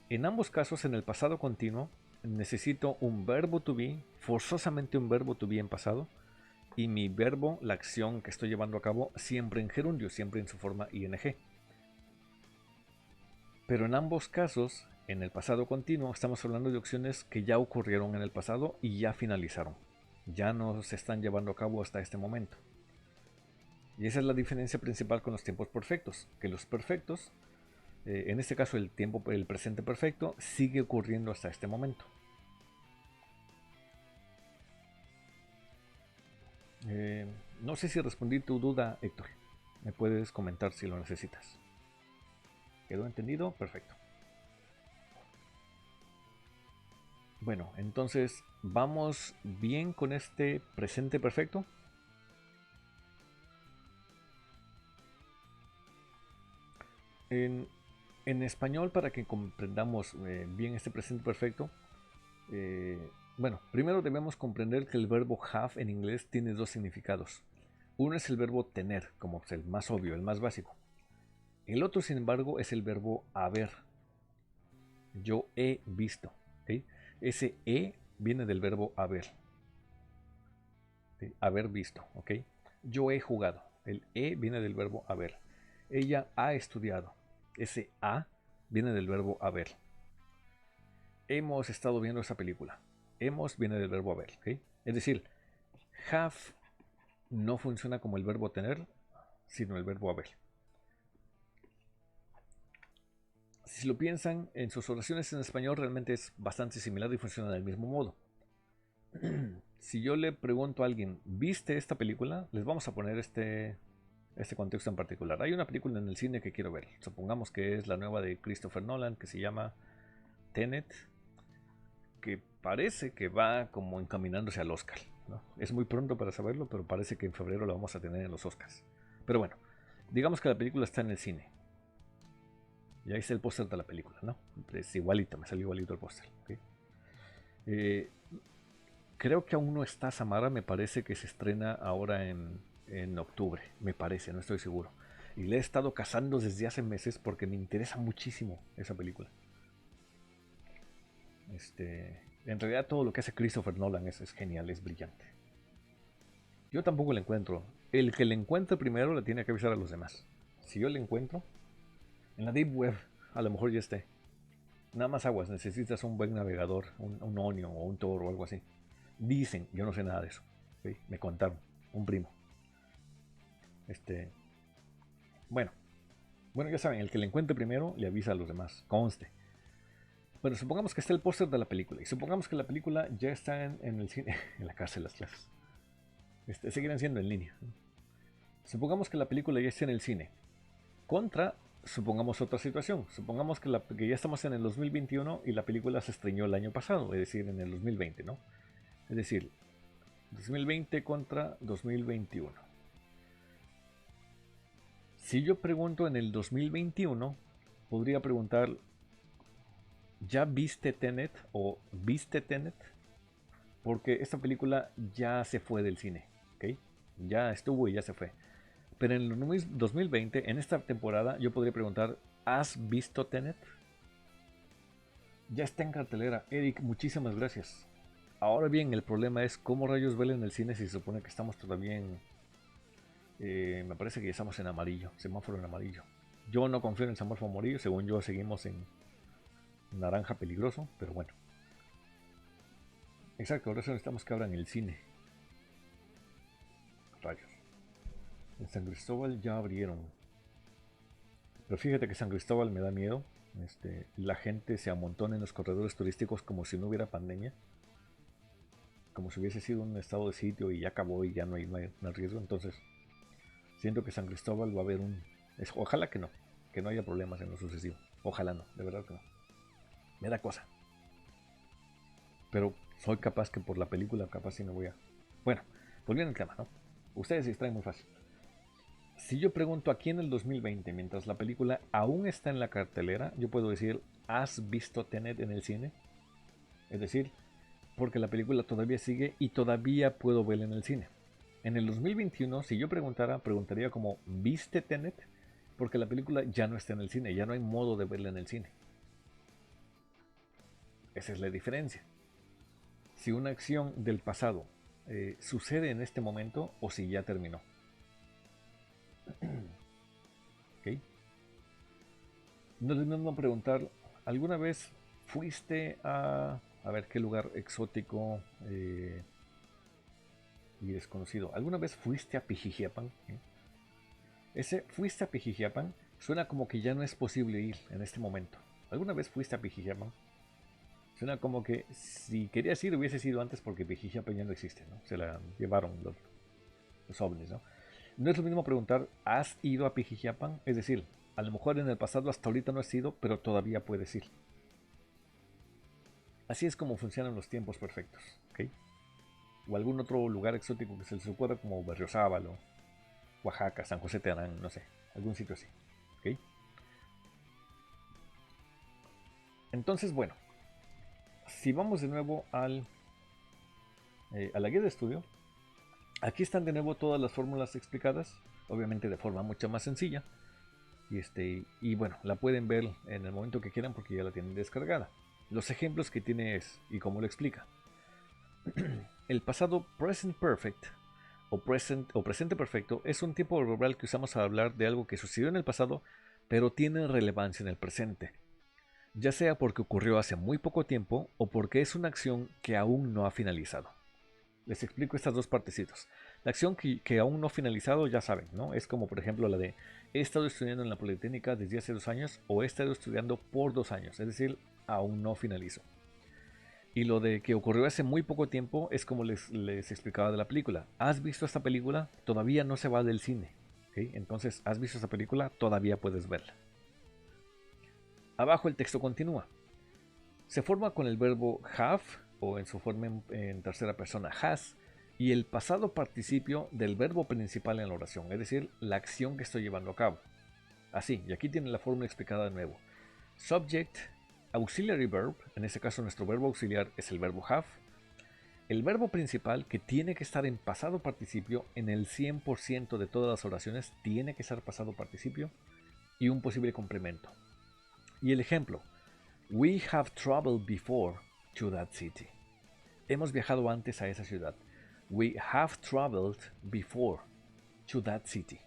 En ambos casos, en el pasado continuo, necesito un verbo to be, forzosamente un verbo to be en pasado, y mi verbo, la acción que estoy llevando a cabo, siempre en gerundio, siempre en su forma ing. Pero en ambos casos, en el pasado continuo, estamos hablando de acciones que ya ocurrieron en el pasado y ya finalizaron. Ya no se están llevando a cabo hasta este momento. Y esa es la diferencia principal con los tiempos perfectos, que los perfectos, en este caso el presente perfecto, sigue ocurriendo hasta este momento. No sé si respondí tu duda, Héctor. Me puedes comentar si lo necesitas. ¿Quedó entendido? Perfecto. Bueno, entonces, ¿vamos bien con este presente perfecto? En español, para que comprendamos bien este presente perfecto, bueno, primero debemos comprender que el verbo have en inglés tiene dos significados. Uno es el verbo tener, como el más obvio, el más básico. El otro, sin embargo, es el verbo haber. Yo he visto. ¿Sí? Ese viene del verbo haber. ¿Sí? Haber visto. ¿Ok? Yo he jugado. El viene del verbo haber. Ella ha estudiado. Ese a viene del verbo haber. Hemos estado viendo esa película. Hemos viene del verbo haber. ¿Okay? Es decir, have no funciona como el verbo tener, sino el verbo haber. Si lo piensan, en sus oraciones en español realmente es bastante similar y funciona del mismo modo. Si yo le pregunto a alguien, ¿viste esta película? Les vamos a poner este contexto en particular. Hay una película en el cine que quiero ver. Supongamos que es la nueva de Christopher Nolan, que se llama Tenet, que parece que va como encaminándose al Oscar, ¿no? Es muy pronto para saberlo, pero parece que en febrero la vamos a tener en los Oscars. Pero bueno, digamos que la película está en el cine. Y ahí está el póster de la película, ¿no? Es igualito, me salió igualito el póster. ¿Okay? Creo que aún no está Samara, me parece que se estrena ahora en octubre, me parece, no estoy seguro. Y le he estado cazando desde hace meses porque me interesa muchísimo esa película. En realidad todo lo que hace Christopher Nolan es genial, es brillante. Yo tampoco la encuentro. El que la encuentre primero le tiene que avisar a los demás. Si yo la encuentro, en la Deep Web a lo mejor ya esté. Nada más aguas, necesitas un buen navegador, un Onion o un Tor o algo así. Dicen, yo no sé nada de eso. ¿Sí? Me contaron, un primo. Bueno, ya saben, el que le encuentre primero le avisa a los demás, conste. Bueno, supongamos que está el póster de la película y supongamos que la película ya está en el cine, en la casa de las clases. Seguirán siendo en línea. Supongamos que la película ya está en el cine. Supongamos otra situación. Supongamos que ya estamos en el 2021 y la película se estrenó el año pasado, es decir, en el 2020, ¿no? Es decir, 2020 contra 2021. Si yo pregunto en el 2021, podría preguntar, ¿ya viste Tenet o viste Tenet? Porque esta película ya se fue del cine, ¿ok? Ya estuvo y ya se fue. Pero en el 2020, en esta temporada, yo podría preguntar, ¿has visto Tenet? Ya está en cartelera. Eric, muchísimas gracias. Ahora bien, el problema es cómo rayos ven en el cine si se supone que estamos todavía en... me parece que ya estamos en amarillo, semáforo en amarillo. Yo no confío en el semáforo amarillo, según yo seguimos en naranja peligroso, pero bueno. Exacto, ahora eso necesitamos que abran el cine. Rayos. En San Cristóbal ya abrieron. Pero fíjate que San Cristóbal me da miedo. La gente se amontona en los corredores turísticos como si no hubiera pandemia. Como si hubiese sido un estado de sitio y ya acabó y ya no hay riesgo. Entonces, siento que San Cristóbal va a haber ojalá que no haya problemas en lo sucesivo. Ojalá no, de verdad que no. Me da cosa. Pero soy capaz que por la película, capaz sí me voy a... Bueno, volviendo al tema, ¿no? Ustedes se distraen muy fácil. Si yo pregunto aquí en el 2020, mientras la película aún está en la cartelera, yo puedo decir, ¿has visto Tenet en el cine? Es decir, porque la película todavía sigue y todavía puedo verla en el cine. En el 2021, si yo preguntaría como, ¿viste Tenet? Porque la película ya no está en el cine, ya no hay modo de verla en el cine. Esa es la diferencia. Si una acción del pasado sucede en este momento o si ya terminó. ¿Okay? No es lo mismo preguntar, ¿alguna vez fuiste a ver qué lugar exótico y desconocido? ¿Alguna vez fuiste a Pijijiapan? Ese fuiste a Pijijiapan suena como que ya no es posible ir en este momento. ¿Alguna vez fuiste a Pijijiapan? Suena como que si querías ir hubieses ido antes porque Pijijiapan ya no existe, ¿no? Se la llevaron los ovnis, ¿no? No es lo mismo preguntar, ¿has ido a Pijijiapan? Es decir, a lo mejor en el pasado hasta ahorita no has ido, pero todavía puedes ir. Así es como funcionan los tiempos perfectos, ¿ok? O algún otro lugar exótico que se les ocurra como Berriozábal, Oaxaca, San José Teanán, no sé, algún sitio así, ¿ok? Entonces, bueno, si vamos de nuevo a la guía de estudio, aquí están de nuevo todas las fórmulas explicadas, obviamente de forma mucho más sencilla. Y bueno, la pueden ver en el momento que quieran porque ya la tienen descargada. Los ejemplos que tiene es, y cómo lo explica. El pasado present perfect o presente perfecto es un tiempo verbal que usamos para hablar de algo que sucedió en el pasado, pero tiene relevancia en el presente. Ya sea porque ocurrió hace muy poco tiempo o porque es una acción que aún no ha finalizado. Les explico estas dos partecitas. La acción que aún no ha finalizado, ya saben, ¿no? Es como por ejemplo la de he estado estudiando en la Politécnica desde hace 2 años o he estado estudiando por 2 años, es decir, aún no finalizo. Y lo de que ocurrió hace muy poco tiempo es como les explicaba de la película. ¿Has visto esta película? Todavía no se va del cine. ¿Okay? Entonces, ¿has visto esta película? Todavía puedes verla. Abajo el texto continúa. Se forma con el verbo have o en su forma en tercera persona has y el pasado participio del verbo principal en la oración, es decir, la acción que estoy llevando a cabo. Así, y aquí tiene la fórmula explicada de nuevo. Subject, auxiliary verb, en este caso nuestro verbo auxiliar es el verbo have. El verbo principal que tiene que estar en pasado participio en el 100% de todas las oraciones tiene que ser pasado participio y un posible complemento. Y el ejemplo, we have traveled before to that city. Hemos viajado antes a esa ciudad. We have traveled before to that city.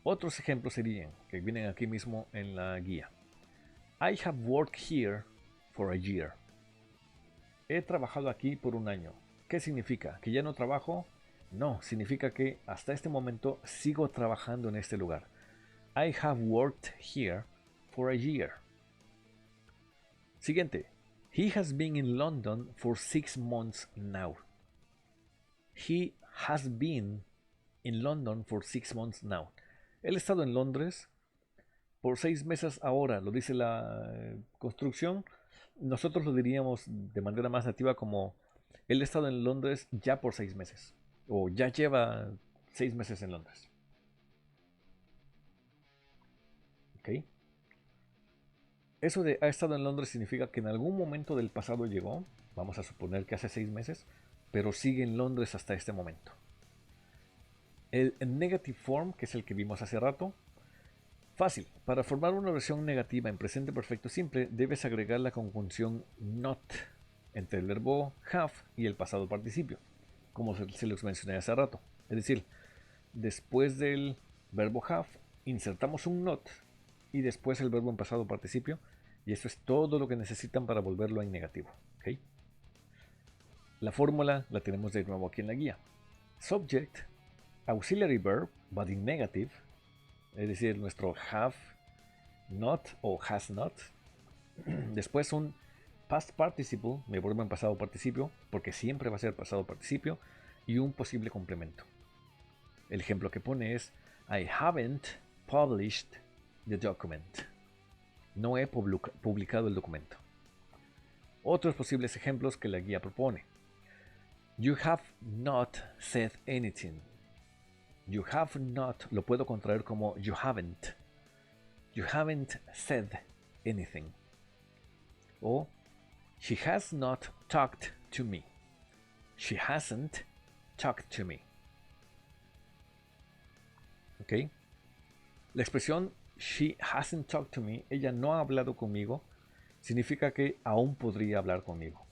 Otros ejemplos serían, que vienen aquí mismo en la guía. I have worked here for a year. He trabajado aquí por un año. ¿Qué significa? ¿Que ya no trabajo? No, significa que hasta este momento sigo trabajando en este lugar. I have worked here for a year. Siguiente. He has been in London for 6 months now. He has been in London for 6 months now. Él ha estado en Londres por 6 meses ahora, lo dice la construcción. Nosotros lo diríamos de manera más nativa como él ha estado en Londres ya por 6 meses. O ya lleva 6 meses en Londres. ¿Ok? Eso de ha estado en Londres significa que en algún momento del pasado llegó, vamos a suponer que hace 6 meses, pero sigue en Londres hasta este momento. El negative form, que es el que vimos hace rato, fácil. Para formar una oración negativa en presente perfecto simple, debes agregar la conjunción not entre el verbo have y el pasado participio, como se los mencioné hace rato. Es decir, después del verbo have, insertamos un not y después el verbo en pasado participio, y eso es todo lo que necesitan para volverlo en negativo. ¿Okay? La fórmula la tenemos de nuevo aquí en la guía. Subject, auxiliary verb, but in negative, es decir, nuestro have not o has not. Después un past participle, me vuelvo en pasado participio, porque siempre va a ser pasado participio, y un posible complemento. El ejemplo que pone es I haven't published the document. No he publicado el documento. Otros posibles ejemplos que la guía propone. You have not said anything. You have not lo puedo contraer como you haven't. You haven't said anything. O she has not talked to me. She hasn't talked to me. ¿Ok? La expresión she hasn't talked to me, ella no ha hablado conmigo, significa que aún podría hablar conmigo.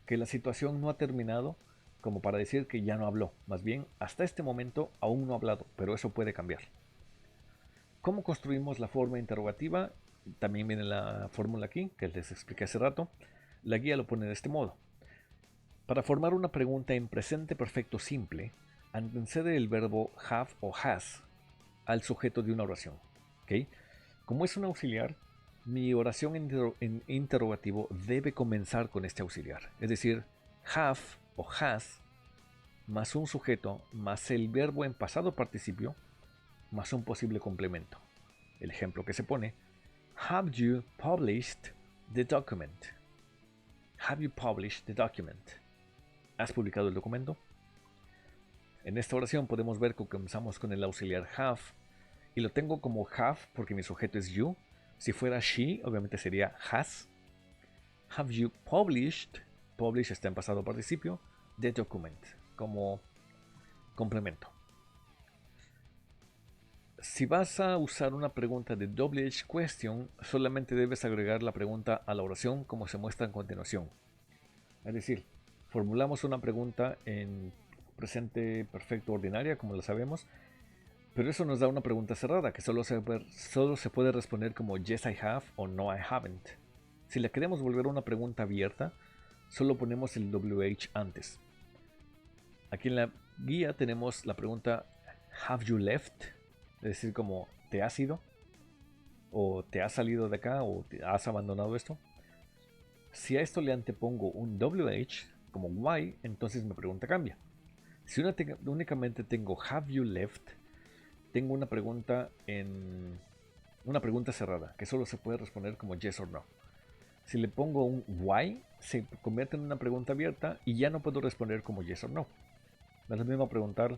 Que la situación no ha terminado como para decir que ya no habló. Más bien, hasta este momento aún no ha hablado, pero eso puede cambiar. ¿Cómo construimos la forma interrogativa? También viene la fórmula aquí, que les expliqué hace rato. La guía lo pone de este modo. Para formar una pregunta en presente perfecto simple, antecede el verbo have o has al sujeto de una oración. ¿Okay? Como es un auxiliar, mi oración en interrogativo debe comenzar con este auxiliar. Es decir, have o has más un sujeto más el verbo en pasado participio más un posible complemento. El ejemplo que se pone: Have you published the document? Have you published the document? ¿Has publicado el documento? En esta oración podemos ver que comenzamos con el auxiliar have y lo tengo como have porque mi sujeto es you. Si fuera she, obviamente sería has. Have you published? Publish está en pasado participio. The document como complemento. Si vas a usar una pregunta de double edge question, solamente debes agregar la pregunta a la oración como se muestra a continuación. Es decir, formulamos una pregunta en presente perfecto ordinaria, como lo sabemos, pero eso nos da una pregunta cerrada que solo se puede responder como yes I have o no I haven't. Si la queremos volver a una pregunta abierta, solo ponemos el WH antes. Aquí en la guía tenemos la pregunta have you left? Es decir, como ¿te has ido? ¿O te has salido de acá? ¿O te has abandonado esto? Si a esto le antepongo un WH como why, entonces mi pregunta cambia. Si únicamente tengo have you left, tengo una pregunta cerrada que solo se puede responder como yes or no. Si le pongo un why, se convierte en una pregunta abierta y ya no puedo responder como yes or no. No es lo mismo preguntar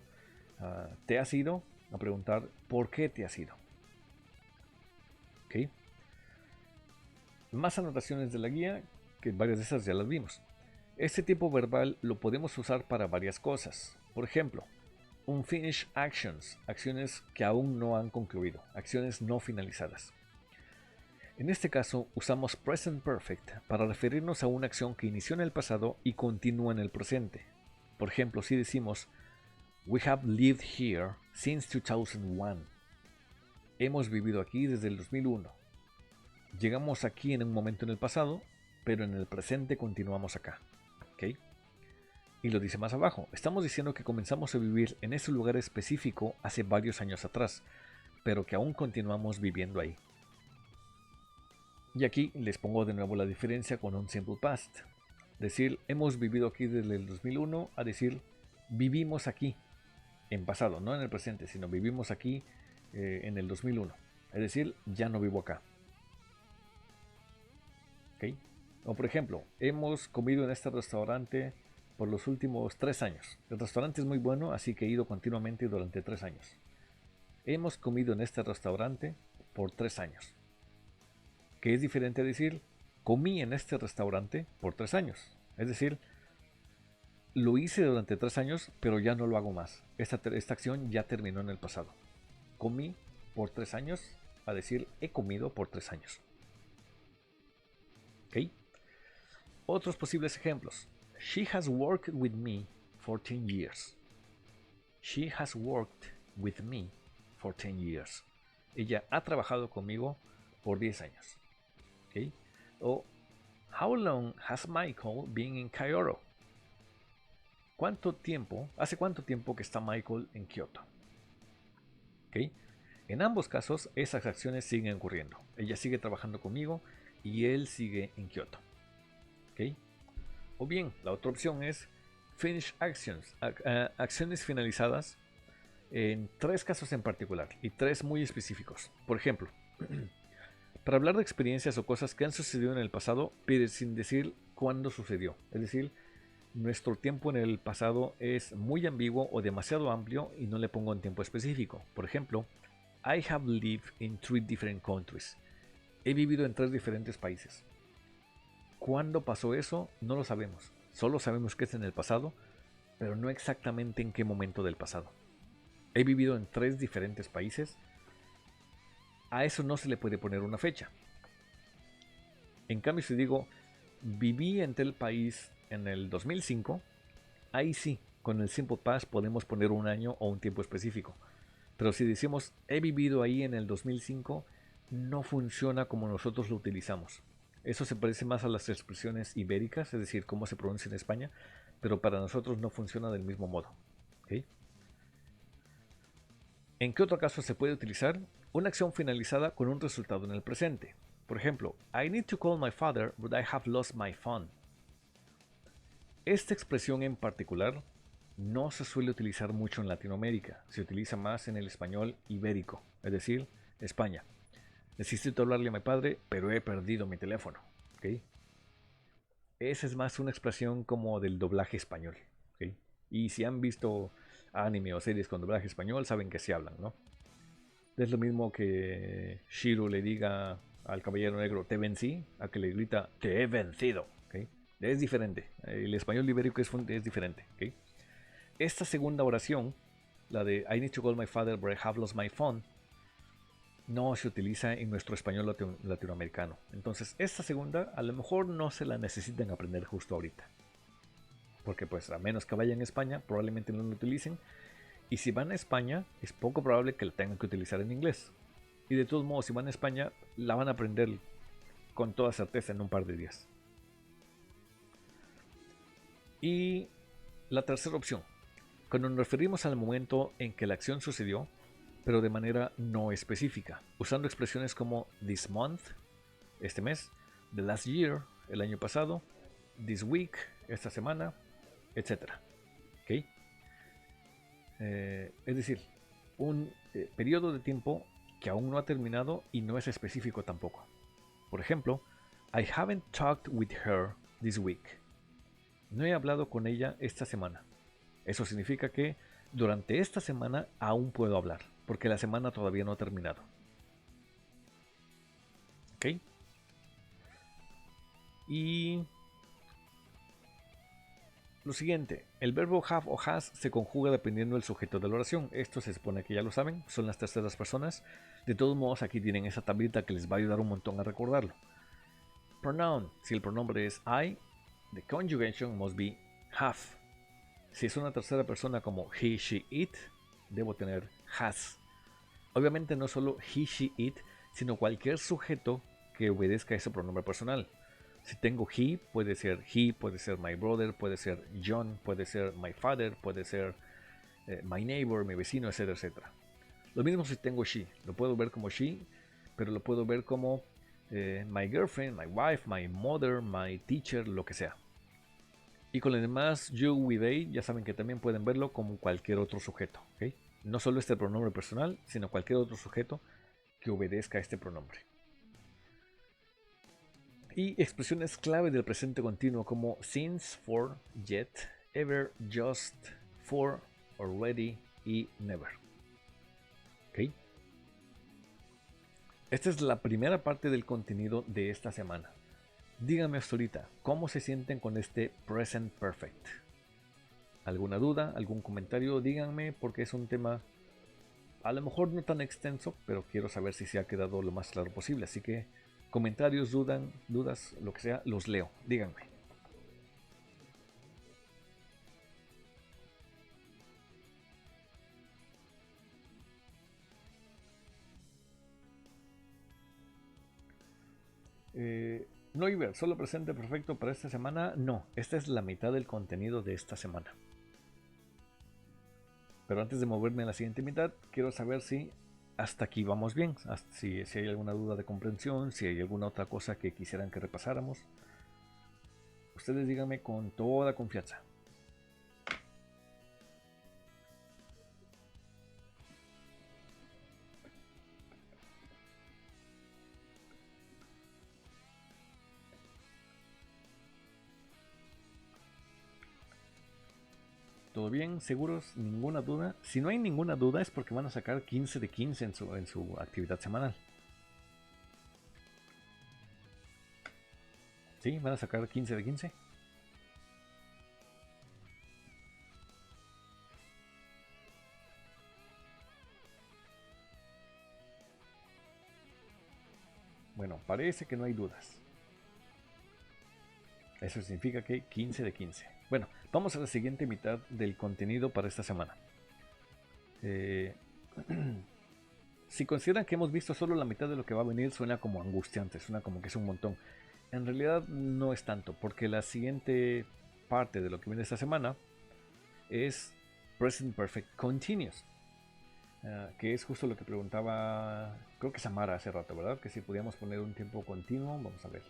¿te has ido? A preguntar ¿por qué te has ido? ¿Ok? Más anotaciones de la guía, que varias de esas ya las vimos. Este tipo verbal lo podemos usar para varias cosas. Por ejemplo, unfinished actions, acciones que aún no han concluido, acciones no finalizadas. En este caso, usamos present perfect para referirnos a una acción que inició en el pasado y continúa en el presente. Por ejemplo, si decimos We have lived here since 2001. Hemos vivido aquí desde el 2001. Llegamos aquí en un momento en el pasado, pero en el presente continuamos acá. ¿Okay? Y lo dice más abajo. Estamos diciendo que comenzamos a vivir en ese lugar específico hace varios años atrás, pero que aún continuamos viviendo ahí. Y aquí les pongo de nuevo la diferencia con un simple past. Decir hemos vivido aquí desde el 2001 a decir vivimos aquí. En pasado, no en el presente, sino vivimos aquí en el 2001. Es decir, ya no vivo acá. ¿Okay? O por ejemplo, hemos comido en este restaurante por los últimos 3 años. El restaurante es muy bueno, así que he ido continuamente durante 3 años. Hemos comido en este restaurante por 3 años. Que es diferente a decir, comí en este restaurante por 3 años. Es decir, lo hice durante 3 años, pero ya no lo hago más. Esta acción ya terminó en el pasado. Comí por 3 años, a decir he comido por 3 años. ¿Ok? Otros posibles ejemplos. She has worked with me for 10 years. She has worked with me for 10 years. Ella ha trabajado conmigo por 10 años. ¿Ok? O How long has Michael been in Kyoto? ¿Hace cuánto tiempo que está Michael en Kioto? ¿Okay? En ambos casos, esas acciones siguen ocurriendo. Ella sigue trabajando conmigo y él sigue en Kioto. ¿Okay? O bien, la otra opción es Finish Actions, acciones finalizadas en 3 casos en particular y 3 muy específicos. Por ejemplo, para hablar de experiencias o cosas que han sucedido en el pasado, pero sin decir cuándo sucedió. Es decir, nuestro tiempo en el pasado es muy ambiguo o demasiado amplio y no le pongo un tiempo específico. Por ejemplo, I have lived in 3 different countries. He vivido en 3 diferentes países. ¿Cuándo pasó eso? No lo sabemos. Solo sabemos que es en el pasado, pero no exactamente en qué momento del pasado. He vivido en 3 diferentes países. A eso no se le puede poner una fecha. En cambio, si digo, viví en tal país en el 2005, ahí sí, con el Simple Past podemos poner un año o un tiempo específico. Pero si decimos, he vivido ahí en el 2005, no funciona como nosotros lo utilizamos. Eso se parece más a las expresiones ibéricas, es decir, cómo se pronuncia en España, pero para nosotros no funciona del mismo modo. ¿Okay? ¿En qué otro caso se puede utilizar? Una acción finalizada con un resultado en el presente. Por ejemplo, I need to call my father, but I have lost my phone. Esta expresión en particular no se suele utilizar mucho en Latinoamérica, se utiliza más en el español ibérico, es decir, España. Necesito hablarle a mi padre, pero he perdido mi teléfono. ¿Okay? Esa es más una expresión como del doblaje español. ¿Okay? Y si han visto anime o series con doblaje español, saben que se hablan, ¿no? Es lo mismo que Shiro le diga al caballero negro, te vencí, a que le grita, te he vencido. ¿Okay? Es diferente. El español ibérico es diferente. ¿Okay? Esta segunda oración, la de I need to call my father but I have lost my phone, no se utiliza en nuestro español latinoamericano. Entonces, esta segunda a lo mejor no se la necesitan aprender justo ahorita. Porque pues a menos que vayan a España, probablemente no lo utilicen. Y si van a España, es poco probable que la tengan que utilizar en inglés. Y de todos modos, si van a España, la van a aprender con toda certeza en un par de días. Y la tercera opción, cuando nos referimos al momento en que la acción sucedió, pero de manera no específica, usando expresiones como this month, este mes, the last year, el año pasado, this week, esta semana, etc. ¿Okay? Es decir, un periodo de tiempo que aún no ha terminado y no es específico tampoco. Por ejemplo, I haven't talked with her this week. No he hablado con ella esta semana. Eso significa que durante esta semana aún puedo hablar, porque la semana todavía no ha terminado. ¿Ok? Y lo siguiente, el verbo have o has se conjuga dependiendo del sujeto de la oración. Esto se supone que ya lo saben, son las terceras personas. De todos modos, aquí tienen esa tablita que les va a ayudar un montón a recordarlo. Pronoun, si el pronombre es I, the conjugation must be have. Si es una tercera persona como he, she, it, debo tener has. Obviamente no solo he, she, it, sino cualquier sujeto que obedezca a ese pronombre personal. Si tengo he, puede ser my brother, puede ser John, puede ser my father, puede ser my neighbor, mi vecino, etcétera, etcétera. Lo mismo si tengo she, lo puedo ver como she, pero lo puedo ver como my girlfriend, my wife, my mother, my teacher, lo que sea. Y con los demás you, we, they, ya saben que también pueden verlo como cualquier otro sujeto. ¿Okay? No solo este pronombre personal, sino cualquier otro sujeto que obedezca a este pronombre. Y expresiones clave del presente continuo como since, for, yet, ever, just, for, already y never. ¿Okay? Esta es la primera parte del contenido de esta semana. Díganme hasta ahorita, ¿cómo se sienten con este Present Perfect? ¿Alguna duda? ¿Algún comentario? Díganme, porque es un tema a lo mejor no tan extenso, pero quiero saber si se ha quedado lo más claro posible. Así que comentarios, dudas, lo que sea, los leo. Díganme. No, Iber, solo presente perfecto para esta semana. No, esta es la mitad del contenido de esta semana. Pero antes de moverme a la siguiente mitad, quiero saber si hasta aquí vamos bien, si hay alguna duda de comprensión, si hay alguna otra cosa que quisieran que repasáramos. Ustedes díganme con toda confianza. ¿Todo bien? ¿Seguros? ¿Ninguna duda? Si no hay ninguna duda es porque van a sacar 15 de 15 en su actividad semanal. ¿Sí? ¿Van a sacar 15 de 15? Bueno, parece que no hay dudas. Eso significa que 15 de 15. Bueno, vamos a la siguiente mitad del contenido para esta semana. Si consideran que hemos visto solo la mitad de lo que va a venir, suena como angustiante, suena como que es un montón. En realidad no es tanto, porque la siguiente parte de lo que viene esta semana es Present Perfect Continuous, que es justo lo que preguntaba, creo que Samara hace rato, ¿verdad? Que si podíamos poner un tiempo continuo, vamos a ver.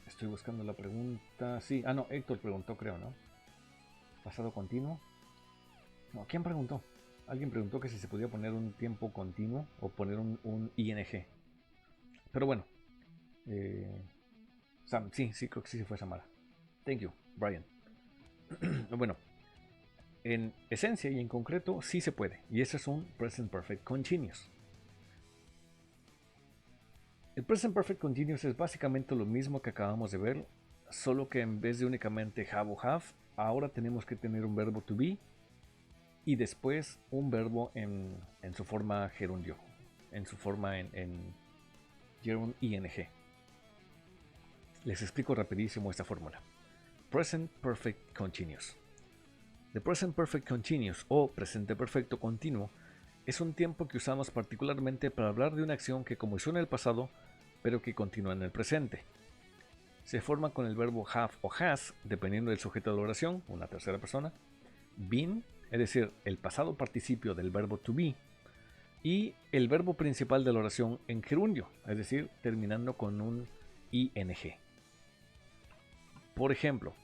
Estoy buscando la pregunta. Sí, no, Héctor preguntó, creo, ¿no? Pasado continuo. No, ¿quién preguntó? Alguien preguntó que si se podía poner un tiempo continuo o poner un ing. Pero bueno. Sam, sí, creo que sí fue Samara. Thank you, Brian. Bueno, en esencia y en concreto sí se puede. Y eso es un Present Perfect Continuous. El Present Perfect Continuous es básicamente lo mismo que acabamos de ver, solo que en vez de únicamente have o have, ahora tenemos que tener un verbo to be y después un verbo en su forma gerundio, en su forma en gerund ing. Les explico rapidísimo esta fórmula. Present Perfect Continuous. The Present Perfect Continuous o presente perfecto continuo es un tiempo que usamos particularmente para hablar de una acción que comenzó en el pasado, pero que continúa en el presente. Se forma con el verbo have o has, dependiendo del sujeto de la oración, una tercera persona, been, es decir, el pasado participio del verbo to be, y el verbo principal de la oración en gerundio, es decir, terminando con un ing. Por ejemplo,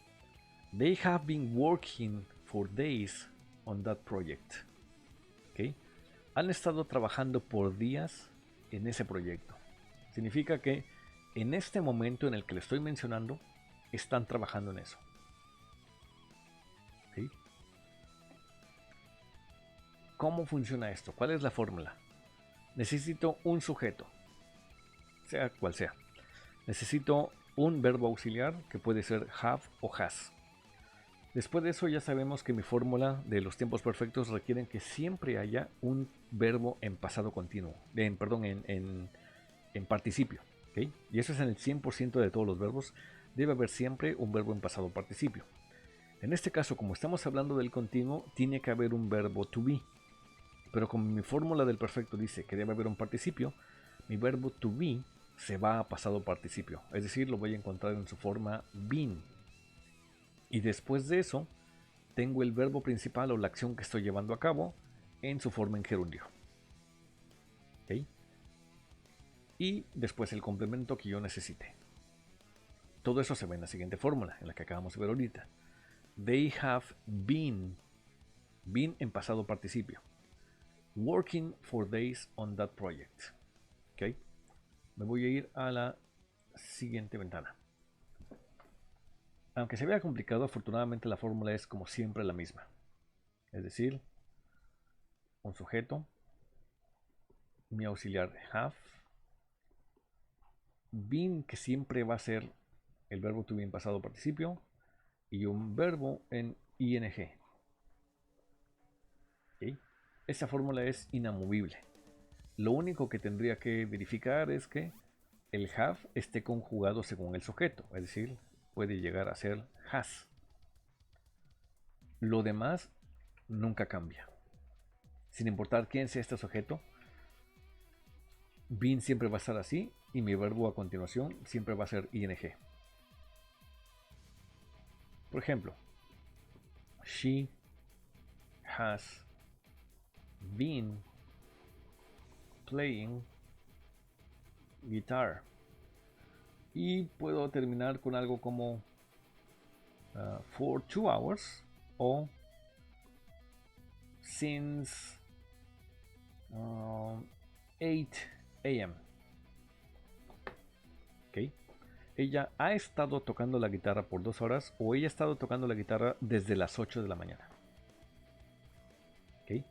they have been working for days on that project. ¿Okay? Han estado trabajando por días en ese proyecto. Significa que en este momento en el que le estoy mencionando, están trabajando en eso. ¿Sí? ¿Cómo funciona esto? ¿Cuál es la fórmula? Necesito un sujeto, sea cual sea. Necesito un verbo auxiliar que puede ser have o has. Después de eso ya sabemos que mi fórmula de los tiempos perfectos requieren que siempre haya un verbo en pasado continuo, en participio. ¿Okay? Y eso es en el 100% de todos los verbos, debe haber siempre un verbo en pasado participio. En este caso, como estamos hablando del continuo, tiene que haber un verbo to be. Pero como mi fórmula del perfecto dice que debe haber un participio, mi verbo to be se va a pasado participio. Es decir, lo voy a encontrar en su forma been. Y después de eso, tengo el verbo principal o la acción que estoy llevando a cabo en su forma en gerundio. ¿Okay? Y después el complemento que yo necesite. Todo eso se ve en la siguiente fórmula, en la que acabamos de ver ahorita. They have been en pasado participio, working for days on that project. ¿Okay? Me voy a ir a la siguiente ventana. Aunque se vea complicado, afortunadamente la fórmula es como siempre la misma. Es decir, un sujeto, mi auxiliar have, been, que siempre va a ser el verbo to be en pasado participio, y un verbo en ing. ¿Okay? Esa fórmula es inamovible. Lo único que tendría que verificar es que el have esté conjugado según el sujeto, es decir, puede llegar a ser has. Lo demás nunca cambia. Sin importar quién sea este sujeto, Been siempre va a estar así y mi verbo a continuación siempre va a ser ing. Por ejemplo, she has been playing guitar. Y puedo terminar con algo como for 2 hours o since 8 a.m. ¿Ok? Ella ha estado tocando la guitarra por 2 horas o ella ha estado tocando la guitarra desde las 8 de la mañana. ¿Ok?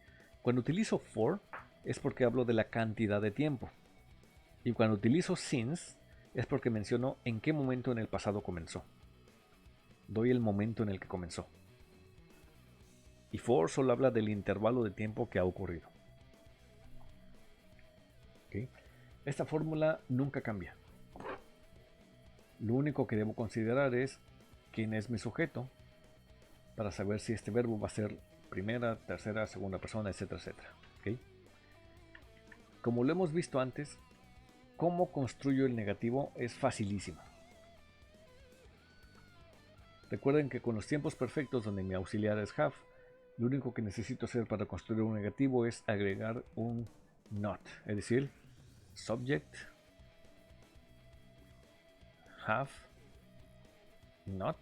Cuando utilizo for es porque hablo de la cantidad de tiempo. Y cuando utilizo since es porque menciono en qué momento en el pasado comenzó. Doy el momento en el que comenzó. Y for solo habla del intervalo de tiempo que ha ocurrido. ¿Okay? Esta fórmula nunca cambia. Lo único que debo considerar es quién es mi sujeto para saber si este verbo va a ser primera, tercera, segunda persona, etcétera, etcétera. ¿Okay? Como lo hemos visto antes, cómo construyo el negativo es facilísimo. Recuerden que con los tiempos perfectos donde mi auxiliar es have, lo único que necesito hacer para construir un negativo es agregar un not, es decir, subject, have, not,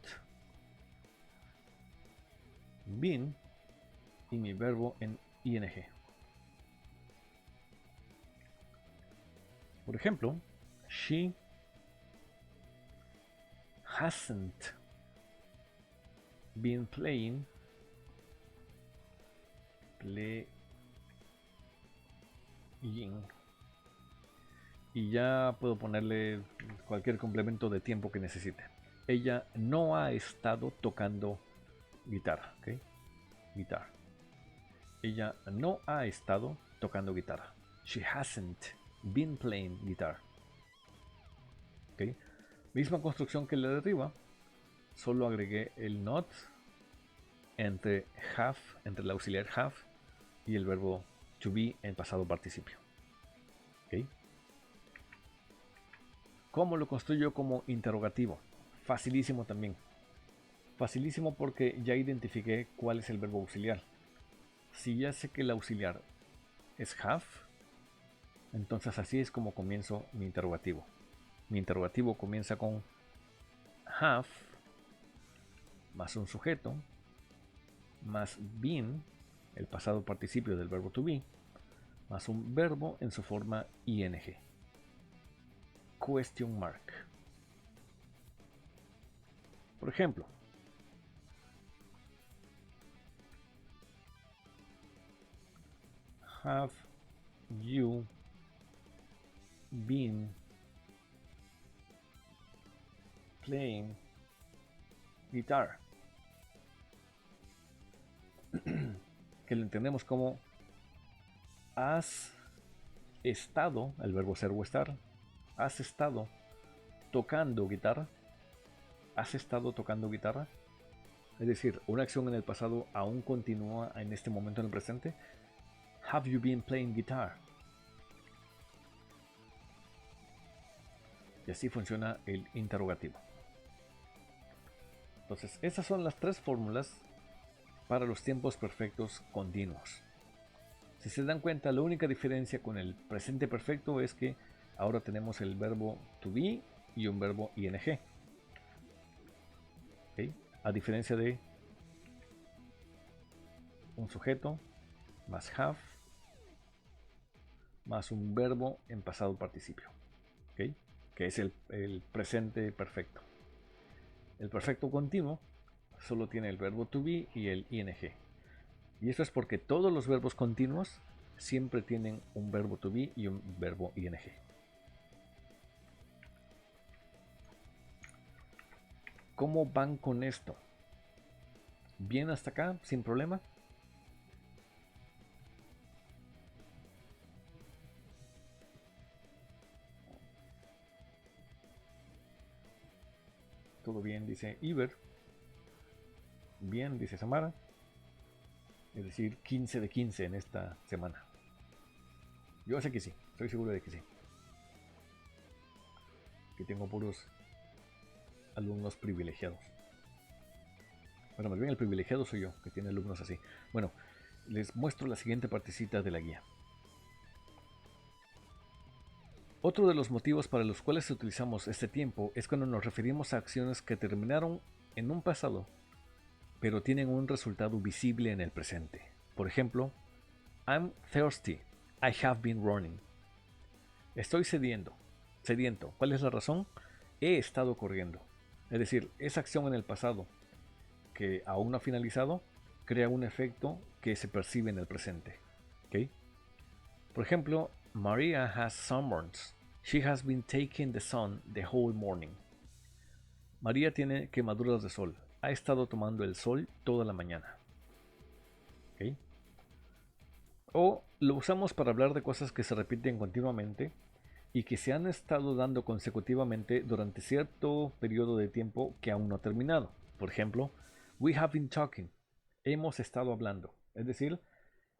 been y mi verbo en ing. Por ejemplo, she hasn't been playing y ya puedo ponerle cualquier complemento de tiempo que necesite. Ella no ha estado tocando guitarra, ¿ok? Guitar. Ella no ha estado tocando guitarra. She hasn't been playing guitar. ¿Ok? Misma construcción que la de arriba, solo agregué el not entre have, entre el auxiliar have y el verbo to be en pasado participio. ¿Ok? ¿Cómo lo construyo como interrogativo? Facilísimo también. Facilísimo porque ya identifiqué cuál es el verbo auxiliar. Si ya sé que el auxiliar es have, entonces así es como comienzo mi interrogativo. Mi interrogativo comienza con have más un sujeto más been, el pasado participio del verbo to be, más un verbo en su forma ing. Question mark. Por ejemplo, have you been playing guitar? Que lo entendemos como has estado, el verbo ser o estar, has estado tocando guitarra. ¿Has estado tocando guitarra? Es decir, una acción en el pasado aún continúa en este momento en el presente. Have you been playing guitar? Y así funciona el interrogativo. Entonces, esas son las 3 fórmulas para los tiempos perfectos continuos. Si se dan cuenta, la única diferencia con el presente perfecto es que ahora tenemos el verbo to be y un verbo ing. ¿Okay? A diferencia de un sujeto más have más un verbo en pasado participio, ¿okay? Que es el presente perfecto. El perfecto continuo solo tiene el verbo to be y el ing. Y esto es porque todos los verbos continuos siempre tienen un verbo to be y un verbo ing. ¿Cómo van con esto? ¿Bien hasta acá? ¿Sin problema? Todo bien, dice Iber. Bien, dice Samara. Es decir, 15 de 15 en esta semana. Yo sé que sí, estoy seguro de que sí. que tengo puros alumnos privilegiados. Bueno, más bien el privilegiado soy yo, que tiene alumnos así. Bueno, les muestro la siguiente partecita de la guía. Otro de los motivos para los cuales utilizamos este tiempo es cuando nos referimos a acciones que terminaron en un pasado, pero tienen un resultado visible en el presente. Por ejemplo, I'm thirsty. I have been running. Estoy sediento. ¿Cuál es la razón? He estado corriendo. Es decir, esa acción en el pasado que aún no ha finalizado crea un efecto que se percibe en el presente. ¿Okay? Por ejemplo, Maria has sunburns. She has been taking the sun the whole morning. María tiene quemaduras de sol. Ha estado tomando el sol toda la mañana. ¿Okay? O lo usamos para hablar de cosas que se repiten continuamente y que se han estado dando consecutivamente durante cierto periodo de tiempo que aún no ha terminado. Por ejemplo, we have been talking. Hemos estado hablando. Es decir,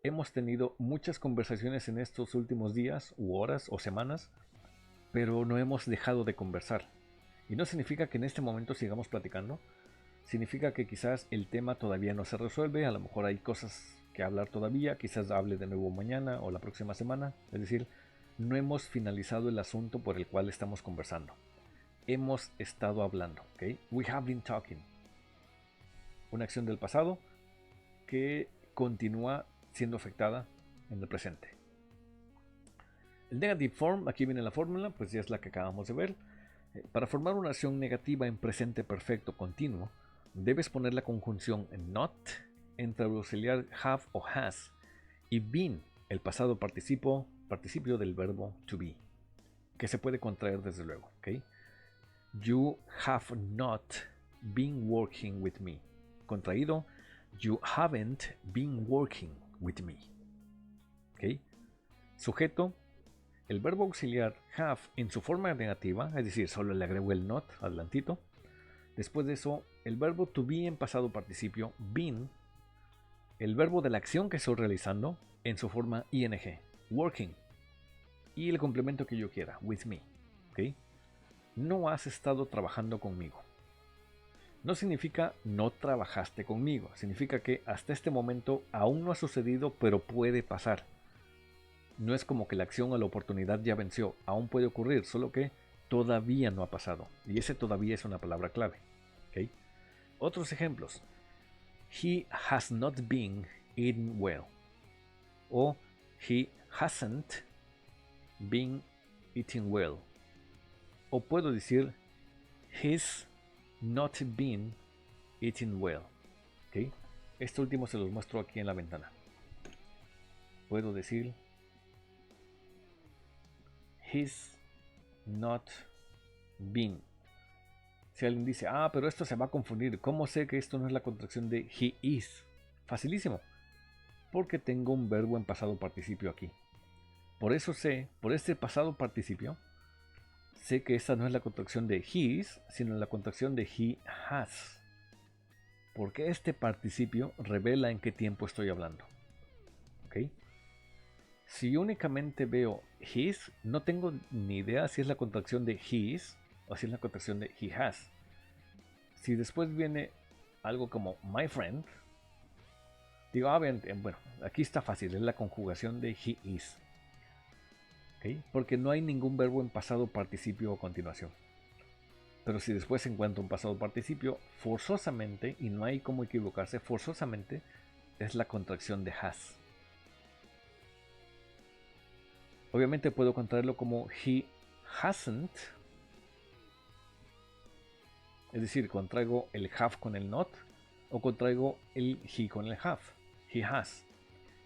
hemos tenido muchas conversaciones en estos últimos días u horas o semanas, pero no hemos dejado de conversar. Y no significa que en este momento sigamos platicando. Significa que quizás el tema todavía no se resuelve. A lo mejor hay cosas que hablar todavía. Quizás hable de nuevo mañana o la próxima semana. Es decir, no hemos finalizado el asunto por el cual estamos conversando. Hemos estado hablando. ¿Okay? We have been talking. Una acción del pasado que continúa siendo afectada en el presente. El negative form, aquí viene la fórmula, pues ya es la que acabamos de ver. Para formar una acción negativa en presente perfecto continuo, debes poner la conjunción not entre el auxiliar have o has y been, el pasado participio del verbo to be, que se puede contraer desde luego. ¿Okay? You have not been working with me. Contraído, you haven't been working with me. ¿Okay? Sujeto, el verbo auxiliar have en su forma negativa, es decir, solo le agrego el not adelantito. Después de eso, el verbo to be en pasado participio, been, el verbo de la acción que estoy realizando en su forma ing, working, y el complemento que yo quiera, with me. ¿Okay? No has estado trabajando conmigo. No significa no trabajaste conmigo, significa que hasta este momento aún no ha sucedido, pero puede pasar. No es como que la acción o la oportunidad ya venció, aún puede ocurrir, solo que todavía no ha pasado. Y ese todavía es una palabra clave. ¿Okay? Otros ejemplos. He has not been eating well. O he hasn't been eating well. O puedo decir he's not been eating well. ¿Okay? Este último se los muestro aquí en la ventana. Puedo decir he's not been. Si alguien dice, pero esto se va a confundir, ¿cómo sé que esto no es la contracción de he is? Facilísimo, porque tengo un verbo en pasado participio aquí. Por eso sé, por este pasado participio, sé que esta no es la contracción de he is, sino la contracción de he has. Porque este participio revela en qué tiempo estoy hablando. ¿Ok? Si únicamente veo his, no tengo ni idea si es la contracción de his o si es la contracción de he has. Si después viene algo como my friend, digo, bien, bueno, aquí está fácil, es la conjugación de he is. ¿Okay? Porque no hay ningún verbo en pasado participio o continuación. Pero si después se encuentra un pasado participio, forzosamente, y no hay cómo equivocarse, forzosamente es la contracción de has. Obviamente puedo contraerlo como he hasn't. Es decir, contraigo el have con el not o contraigo el he con el have. He has.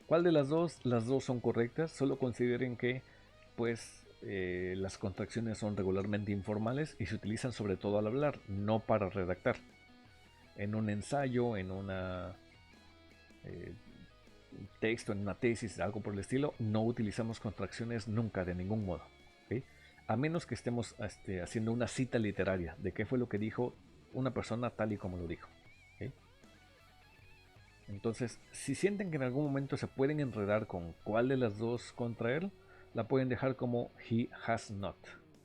¿Cuál de las dos? Las dos son correctas. Solo consideren que pues las contracciones son regularmente informales y se utilizan sobre todo al hablar, no para redactar. En un ensayo, en una texto, en una tesis, algo por el estilo, no utilizamos contracciones nunca, de ningún modo. ¿Okay? A menos que estemos haciendo una cita literaria de qué fue lo que dijo una persona tal y como lo dijo. ¿Okay? Entonces, si sienten que en algún momento se pueden enredar con cuál de las dos contraer, la pueden dejar como he has not,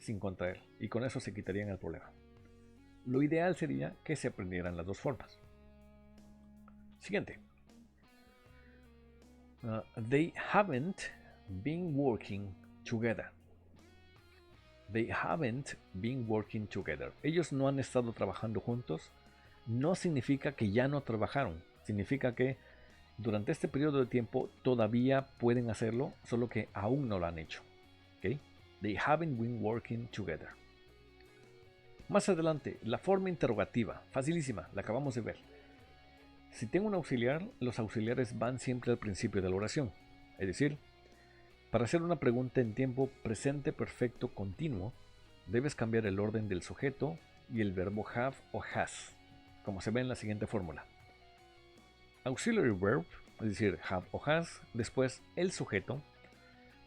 sin contraer, y con eso se quitarían el problema. Lo ideal sería que se aprendieran las dos formas. Siguiente. They haven't been working together. They haven't been working together. Ellos no han estado trabajando juntos. No significa que ya no trabajaron. Significa que durante este periodo de tiempo todavía pueden hacerlo, solo que aún no lo han hecho. ¿Okay? They haven't been working together. Más adelante, la forma interrogativa. Facilísima, la acabamos de ver. Si tengo un auxiliar, los auxiliares van siempre al principio de la oración. Es decir, para hacer una pregunta en tiempo presente perfecto continuo, debes cambiar el orden del sujeto y el verbo have o has, como se ve en la siguiente fórmula. Auxiliary verb, es decir, have o has, después el sujeto,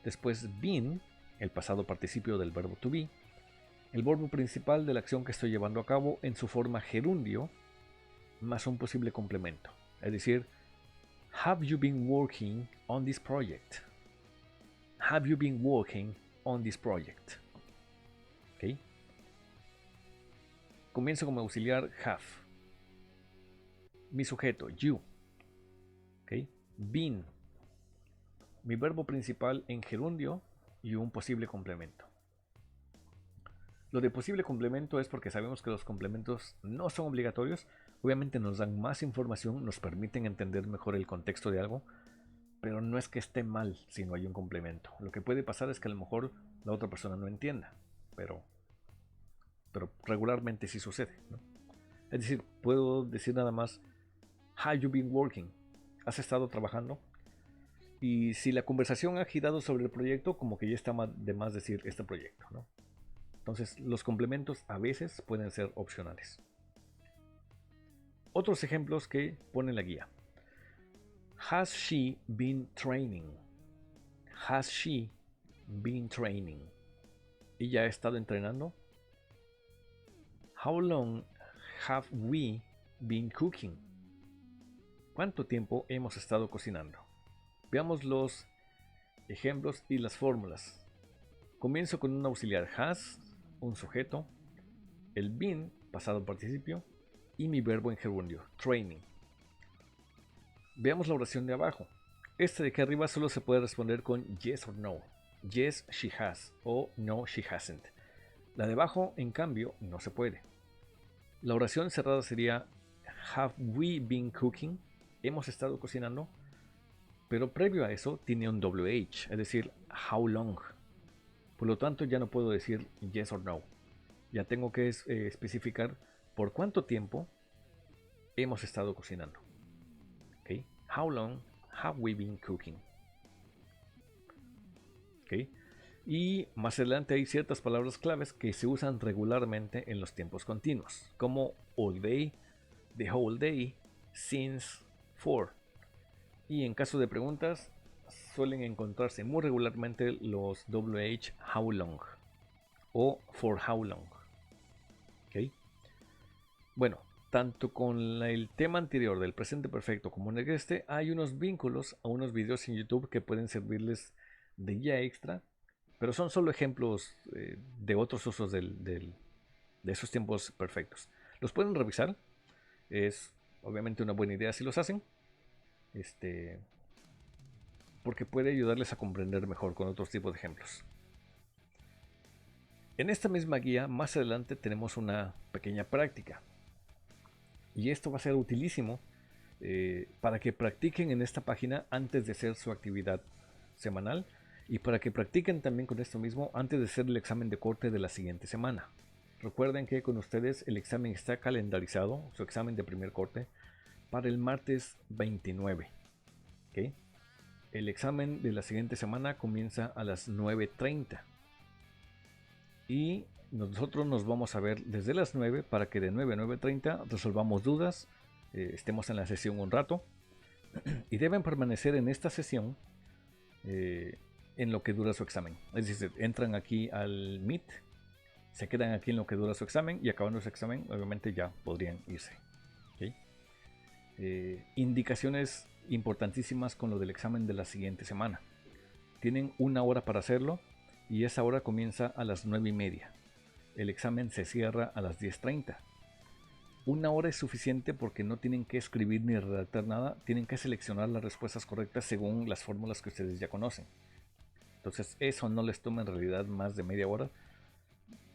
después been, el pasado participio del verbo to be, el verbo principal de la acción que estoy llevando a cabo en su forma gerundio, más un posible complemento. Es decir, have you been working on this project? Have you been working on this project? ¿Okay? Comienzo como auxiliar have. Mi sujeto, you. ¿Okay? Been. Mi verbo principal en gerundio y un posible complemento. Lo de posible complemento es porque sabemos que los complementos no son obligatorios. Obviamente nos dan más información, nos permiten entender mejor el contexto de algo, pero no es que esté mal si no hay un complemento. Lo que puede pasar es que a lo mejor la otra persona no entienda, pero regularmente sí sucede, ¿no? Es decir, puedo decir nada más, have you been working? ¿Has estado trabajando? Y si la conversación ha girado sobre el proyecto, como que ya está de más decir este proyecto, ¿no? Entonces, los complementos a veces pueden ser opcionales. Otros ejemplos que pone la guía. Has she been training? Has she been training? ¿Ella ha estado entrenando? How long have we been cooking? ¿Cuánto tiempo hemos estado cocinando? Veamos los ejemplos y las fórmulas. Comienzo con un auxiliar has, un sujeto, el been, pasado participio, y mi verbo en gerundio, training. Veamos la oración de abajo. Esta de aquí arriba solo se puede responder con yes or no. Yes, she has, o no, she hasn't. La de abajo, en cambio, no se puede. La oración cerrada sería have we been cooking? Hemos estado cocinando. Pero previo a eso tiene un WH, es decir, how long. Por lo tanto, ya no puedo decir yes or no. Ya tengo que especificar por cuánto tiempo hemos estado cocinando. ¿Okay? How long have we been cooking? ¿Okay? Y más adelante hay ciertas palabras claves que se usan regularmente en los tiempos continuos, como all day, the whole day, since, for. Y en caso de preguntas, suelen encontrarse muy regularmente los WH how long o for how long. ¿Okay? Bueno, tanto con el tema anterior del presente perfecto como en este, hay unos vínculos a unos videos en YouTube que pueden servirles de guía extra, pero son solo ejemplos de otros usos de esos tiempos perfectos. Los pueden revisar, es obviamente una buena idea si los hacen. Porque puede ayudarles a comprender mejor con otros tipos de ejemplos. En esta misma guía, más adelante tenemos una pequeña práctica. Y esto va a ser utilísimo para que practiquen en esta página antes de hacer su actividad semanal y para que practiquen también con esto mismo antes de hacer el examen de corte de la siguiente semana. Recuerden que con ustedes el examen está calendarizado, su examen de primer corte, para el martes 29. ¿Okay? El examen de la siguiente semana comienza a las 9:30 y nosotros nos vamos a ver desde las 9 para que de 9 a 9:30 resolvamos dudas, estemos en la sesión un rato y deben permanecer en esta sesión en lo que dura su examen. Es decir, entran aquí al Meet, se quedan aquí en lo que dura su examen y acabando su examen obviamente ya podrían irse. ¿Okay? Indicaciones importantísimas con lo del examen de la siguiente semana. Tienen 1 hora para hacerlo y esa hora comienza a las 9:30. El examen se cierra a las 10:30. Una hora es suficiente porque no tienen que escribir ni redactar nada, tienen que seleccionar las respuestas correctas según las fórmulas que ustedes ya conocen. Entonces eso no les toma en realidad más de media hora.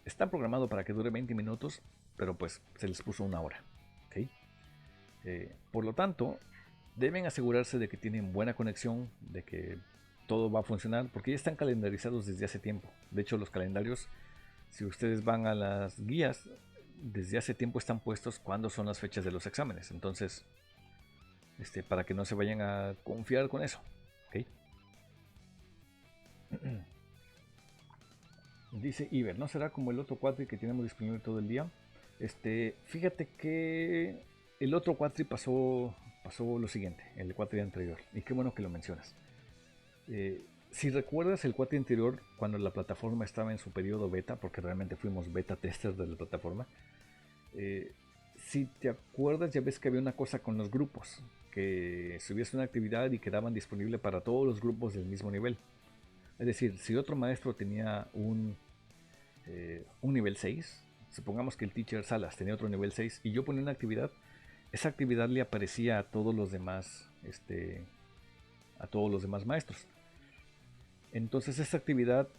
Está programado para que dure 20 minutos, pero pues se les puso una hora. ¿Okay? Por lo tanto, deben asegurarse de que tienen buena conexión, de que todo va a funcionar, porque ya están calendarizados desde hace tiempo. De hecho, los calendarios, si ustedes van a las guías, desde hace tiempo están puestos cuándo son las fechas de los exámenes. Entonces, para que no se vayan a confiar con eso. ¿Okay? Dice Iber, ¿no será como el otro cuatri que tenemos disponible todo el día? Fíjate que el otro cuatri pasó lo siguiente, el cuatri anterior, y qué bueno que lo mencionas. Si recuerdas el cuatri anterior, cuando la plataforma estaba en su periodo beta, porque realmente fuimos beta testers de la plataforma, si te acuerdas, ya ves que había una cosa con los grupos, que subías una actividad y quedaban disponible para todos los grupos del mismo nivel. Es decir, si otro maestro tenía un nivel 6, supongamos que el teacher Salas tenía otro nivel 6 y yo ponía una actividad, esa actividad le aparecía a todos los demás, maestros. Entonces esa actividad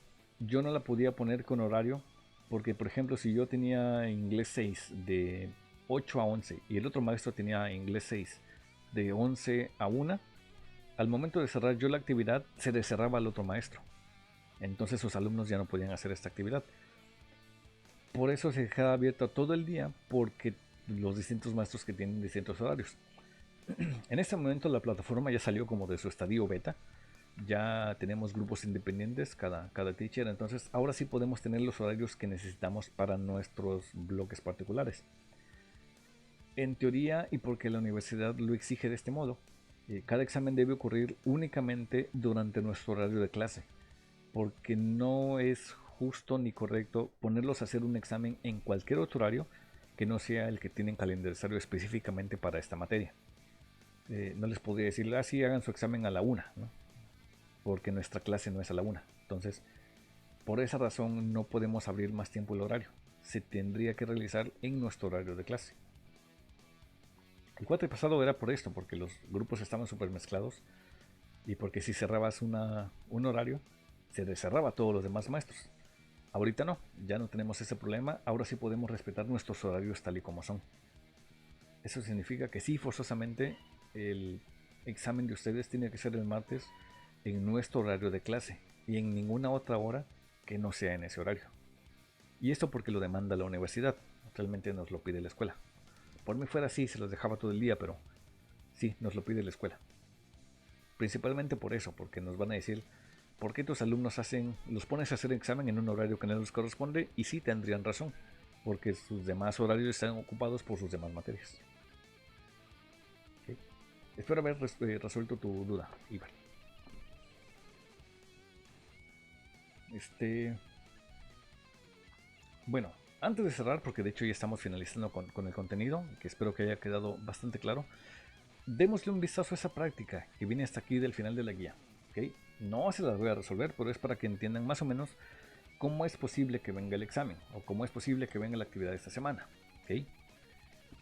yo no la podía poner con horario, porque por ejemplo si yo tenía inglés 6 de 8 a 11 y el otro maestro tenía inglés 6 de 11 a 1, al momento de cerrar yo la actividad se le cerraba al otro maestro. Entonces sus alumnos ya no podían hacer esta actividad. Por eso se dejaba abierto todo el día, porque los distintos maestros que tienen distintos horarios. En este momento la plataforma ya salió como de su estadio beta. Ya tenemos grupos independientes, cada teacher. Entonces ahora sí podemos tener los horarios que necesitamos para nuestros bloques particulares. En teoría, y porque la universidad lo exige de este modo, cada examen debe ocurrir únicamente durante nuestro horario de clase, porque no es justo ni correcto ponerlos a hacer un examen en cualquier otro horario que no sea el que tienen calendarizado específicamente para esta materia. No les podría decir, sí, hagan su examen a la 1, ¿no? Porque nuestra clase no es a la 1. Entonces, por esa razón no podemos abrir más tiempo el horario. Se tendría que realizar en nuestro horario de clase. El cuatri pasado era por esto, porque los grupos estaban súper mezclados y porque si cerrabas un horario, se cerraba a todos los demás maestros. Ahorita no, ya no tenemos ese problema, ahora sí podemos respetar nuestros horarios tal y como son. Eso significa que sí, forzosamente, el examen de ustedes tiene que ser el martes en nuestro horario de clase y en ninguna otra hora que no sea en ese horario. Y esto porque lo demanda la universidad, realmente nos lo pide la escuela. Por mí fuera así, se los dejaba todo el día, pero sí, nos lo pide la escuela. Principalmente por eso, porque nos van a decir, ¿por qué tus alumnos los pones a hacer examen en un horario que no les corresponde? Y sí tendrían razón, porque sus demás horarios están ocupados por sus demás materias. ¿Okay? Espero haber resuelto tu duda, Iván. Bueno, antes de cerrar, porque de hecho ya estamos finalizando con el contenido, que espero que haya quedado bastante claro, démosle un vistazo a esa práctica que viene hasta aquí del final de la guía. ¿Okay? No se las voy a resolver, pero es para que entiendan más o menos cómo es posible que venga el examen o cómo es posible que venga la actividad de esta semana. ¿Okay?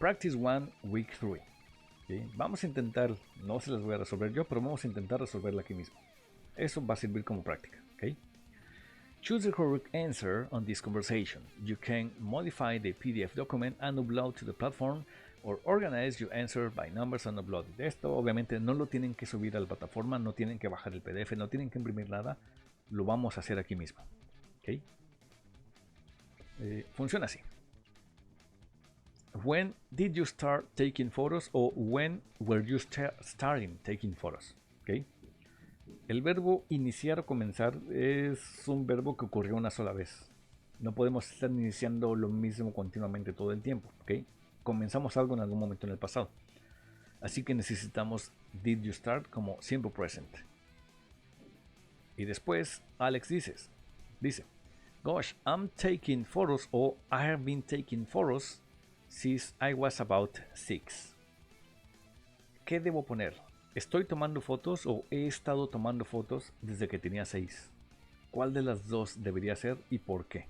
Practice 1, Week 3. ¿Okay? Vamos a intentar, no se las voy a resolver yo, pero vamos a intentar resolverla aquí mismo. Eso va a servir como práctica. ¿Okay? Choose the correct answer on this conversation. You can modify the PDF document and upload to the platform or organize your answer by numbers and upload it. Esto obviamente no lo tienen que subir a la plataforma, no tienen que bajar el PDF, no tienen que imprimir nada, lo vamos a hacer aquí mismo. ¿Okay? Funciona así. When did you start taking photos o when were you starting taking photos? ¿Okay? El verbo iniciar o comenzar es un verbo que ocurrió una sola vez. No podemos estar iniciando lo mismo continuamente todo el tiempo. ¿Okay? Comenzamos algo en algún momento en el pasado. Así que necesitamos did you start como simple present. Y después Alex dice, gosh, I'm taking photos o I have been taking photos since I was about 6. ¿Qué debo poner? ¿Estoy tomando fotos o he estado tomando fotos desde que tenía 6? ¿Cuál de las dos debería ser y por qué?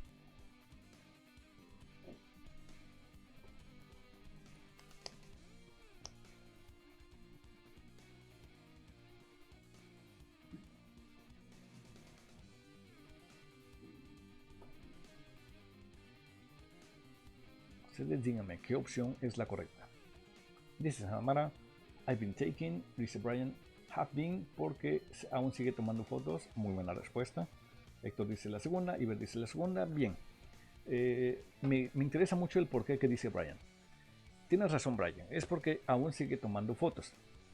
Ustedes díganme qué opción es la correcta. Dice Samara, I've been taking, dice Brian, have been porque aún sigue tomando fotos. Muy buena respuesta. Héctor dice la segunda, Iber dice la segunda. Bien. Me interesa mucho el porqué que dice Brian. Tienes razón, Brian. Es porque aún sigue tomando fotos.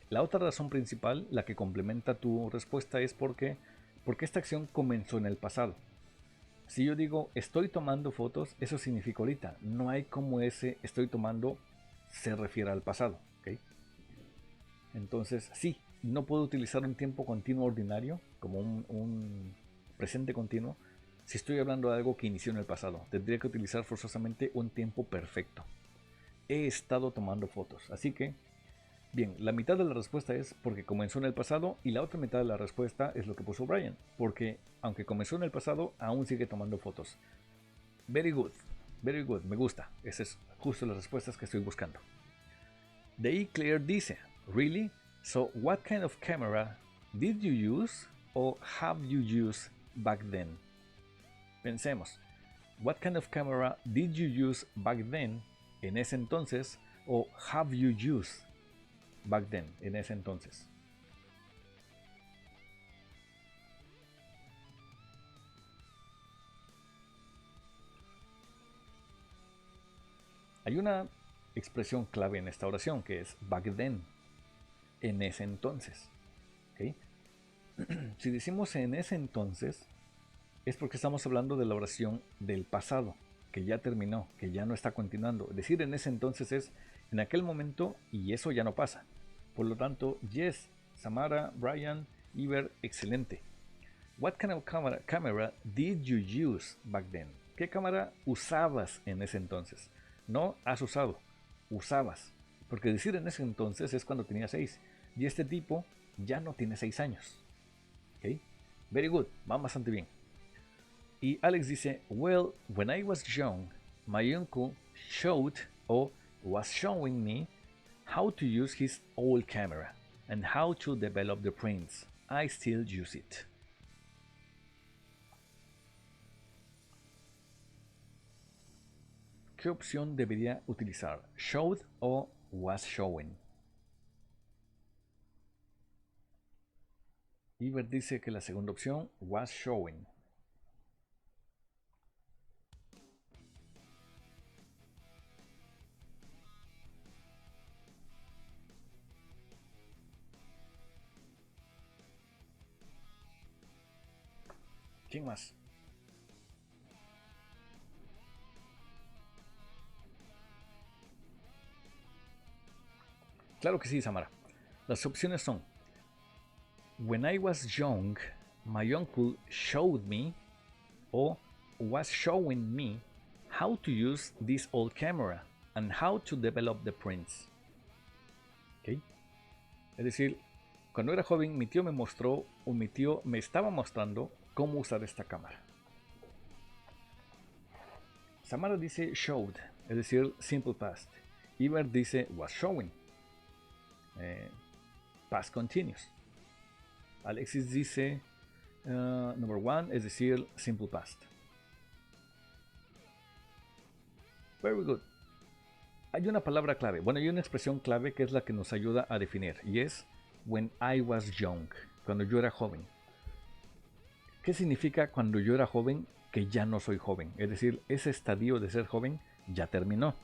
La otra razón principal, la que complementa tu respuesta, es porque esta acción comenzó en el pasado. Si yo digo estoy tomando fotos, eso significa ahorita. No hay como ese estoy tomando se refiere al pasado. ¿Okay? Entonces, sí, no puedo utilizar un tiempo continuo ordinario como un presente continuo si estoy hablando de algo que inició en el pasado. Tendría que utilizar forzosamente un tiempo perfecto. He estado tomando fotos. Así que, bien, la mitad de la respuesta es porque comenzó en el pasado y la otra mitad de la respuesta es lo que puso Brian. Porque aunque comenzó en el pasado, aún sigue tomando fotos. Very good, me gusta. Esas es justo las respuestas que estoy buscando. De ahí Claire dice, really? So what kind of camera did you use or have you used back then? Pensemos, what kind of camera did you use back then, en ese entonces, o have you used back then, en ese entonces? Hay una expresión clave en esta oración que es back then, en ese entonces. ¿Okay? Si decimos en ese entonces, es porque estamos hablando de la oración del pasado, que ya terminó, que ya no está continuando. Decir en ese entonces es en aquel momento y eso ya no pasa. Por lo tanto, yes, Samara, Brian, Iber, excelente. What kind of camera did you use back then? ¿Qué cámara usabas en ese entonces? No has usado, usabas. Porque decir en ese entonces es cuando tenía 6. Y este tipo ya no tiene 6 años. ¿Okay? Very good, va bastante bien. Y Alex dice, well, when I was young, my uncle showed or was showing me how to use his old camera and how to develop the prints. I still use it. ¿Qué opción debería utilizar? Showed o was showing. Iber dice que la segunda opción, was showing. ¿Quién más? Claro que sí, Samara. Las opciones son when I was young, my uncle showed me or was showing me how to use this old camera and how to develop the prints. ¿Okay? Es decir, cuando era joven mi tío me mostró o mi tío me estaba mostrando cómo usar esta cámara. Samara dice showed, es decir, simple past. Iber dice was showing, past continuous. Alexis dice number one, es decir, simple past. Very good. Hay una palabra clave, bueno, hay una expresión clave que es la que nos ayuda a definir y es when I was young, cuando yo era joven. ¿Qué significa cuando yo era joven que ya no soy joven? Es decir, ese estadio de ser joven ya terminó.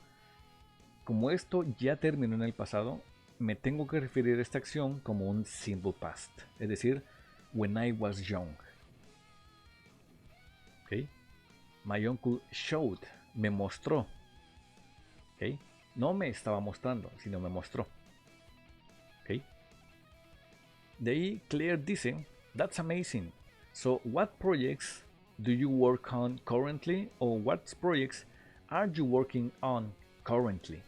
Como esto ya terminó en el pasado, me tengo que referir a esta acción como un simple past, es decir, when I was young. ¿Okay? My uncle showed, me mostró. ¿Okay? No me estaba mostrando, sino me mostró. ¿Okay? De ahí Claire dice, that's amazing. So what projects do you work on currently, or what projects are you working on currently?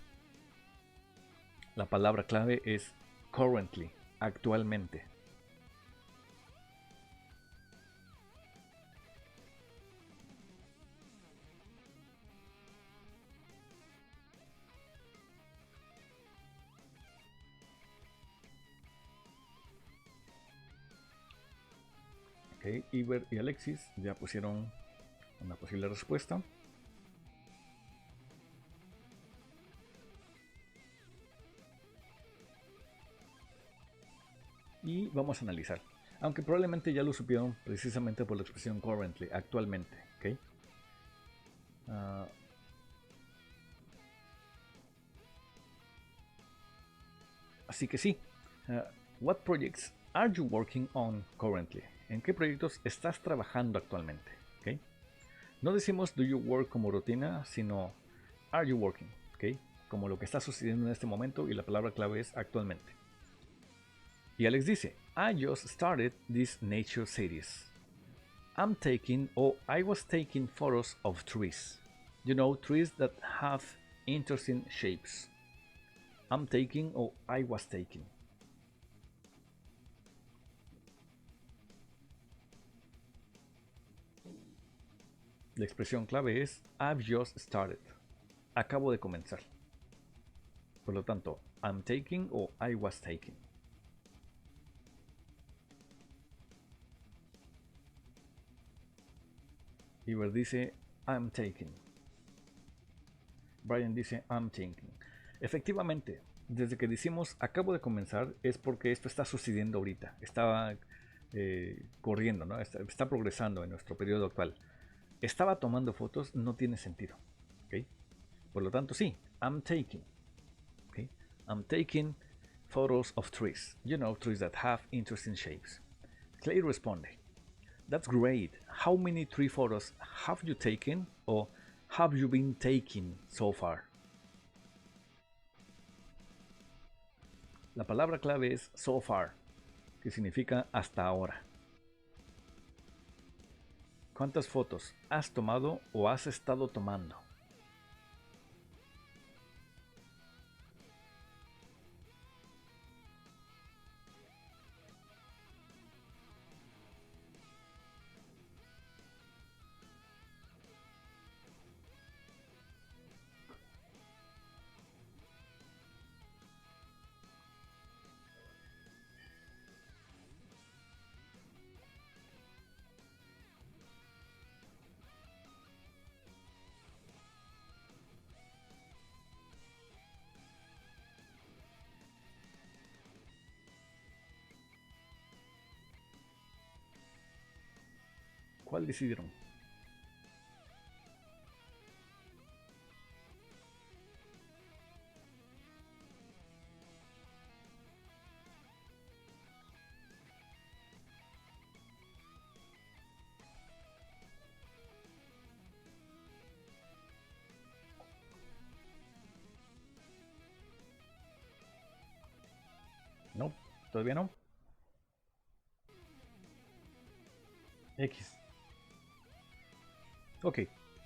La palabra clave es currently, actualmente. Ok, Iber y Alexis ya pusieron una posible respuesta. Y vamos a analizar. Aunque probablemente ya lo supieron precisamente por la expresión currently, actualmente. ¿Okay? Así que sí. What projects are you working on currently? ¿En qué proyectos estás trabajando actualmente? ¿Okay? No decimos do you work como rutina, sino are you working? ¿Okay? Como lo que está sucediendo en este momento, y la palabra clave es actualmente. Y Alex dice, I just started this nature series. I'm taking, or I was taking photos of trees. You know, trees that have interesting shapes. I'm taking, or I was taking. La expresión clave es I've just started. Acabo de comenzar. Por lo tanto, I'm taking o I was taking. Iber dice I'm taking. Brian dice I'm thinking. Efectivamente, desde que decimos acabo de comenzar es porque esto está sucediendo ahorita. Está corriendo, ¿no? Está progresando en nuestro periodo actual. Estaba tomando fotos, no tiene sentido. ¿Okay? Por lo tanto, sí, I'm taking. ¿Okay? I'm taking photos of trees. You know, trees that have interesting shapes. Clay responde, that's great. How many tree photos have you taken or have you been taking so far? La palabra clave es so far, que significa hasta ahora. ¿Cuántas fotos has tomado o has estado tomando? ¿Cuál decidieron? No, todavía no. X. Ok,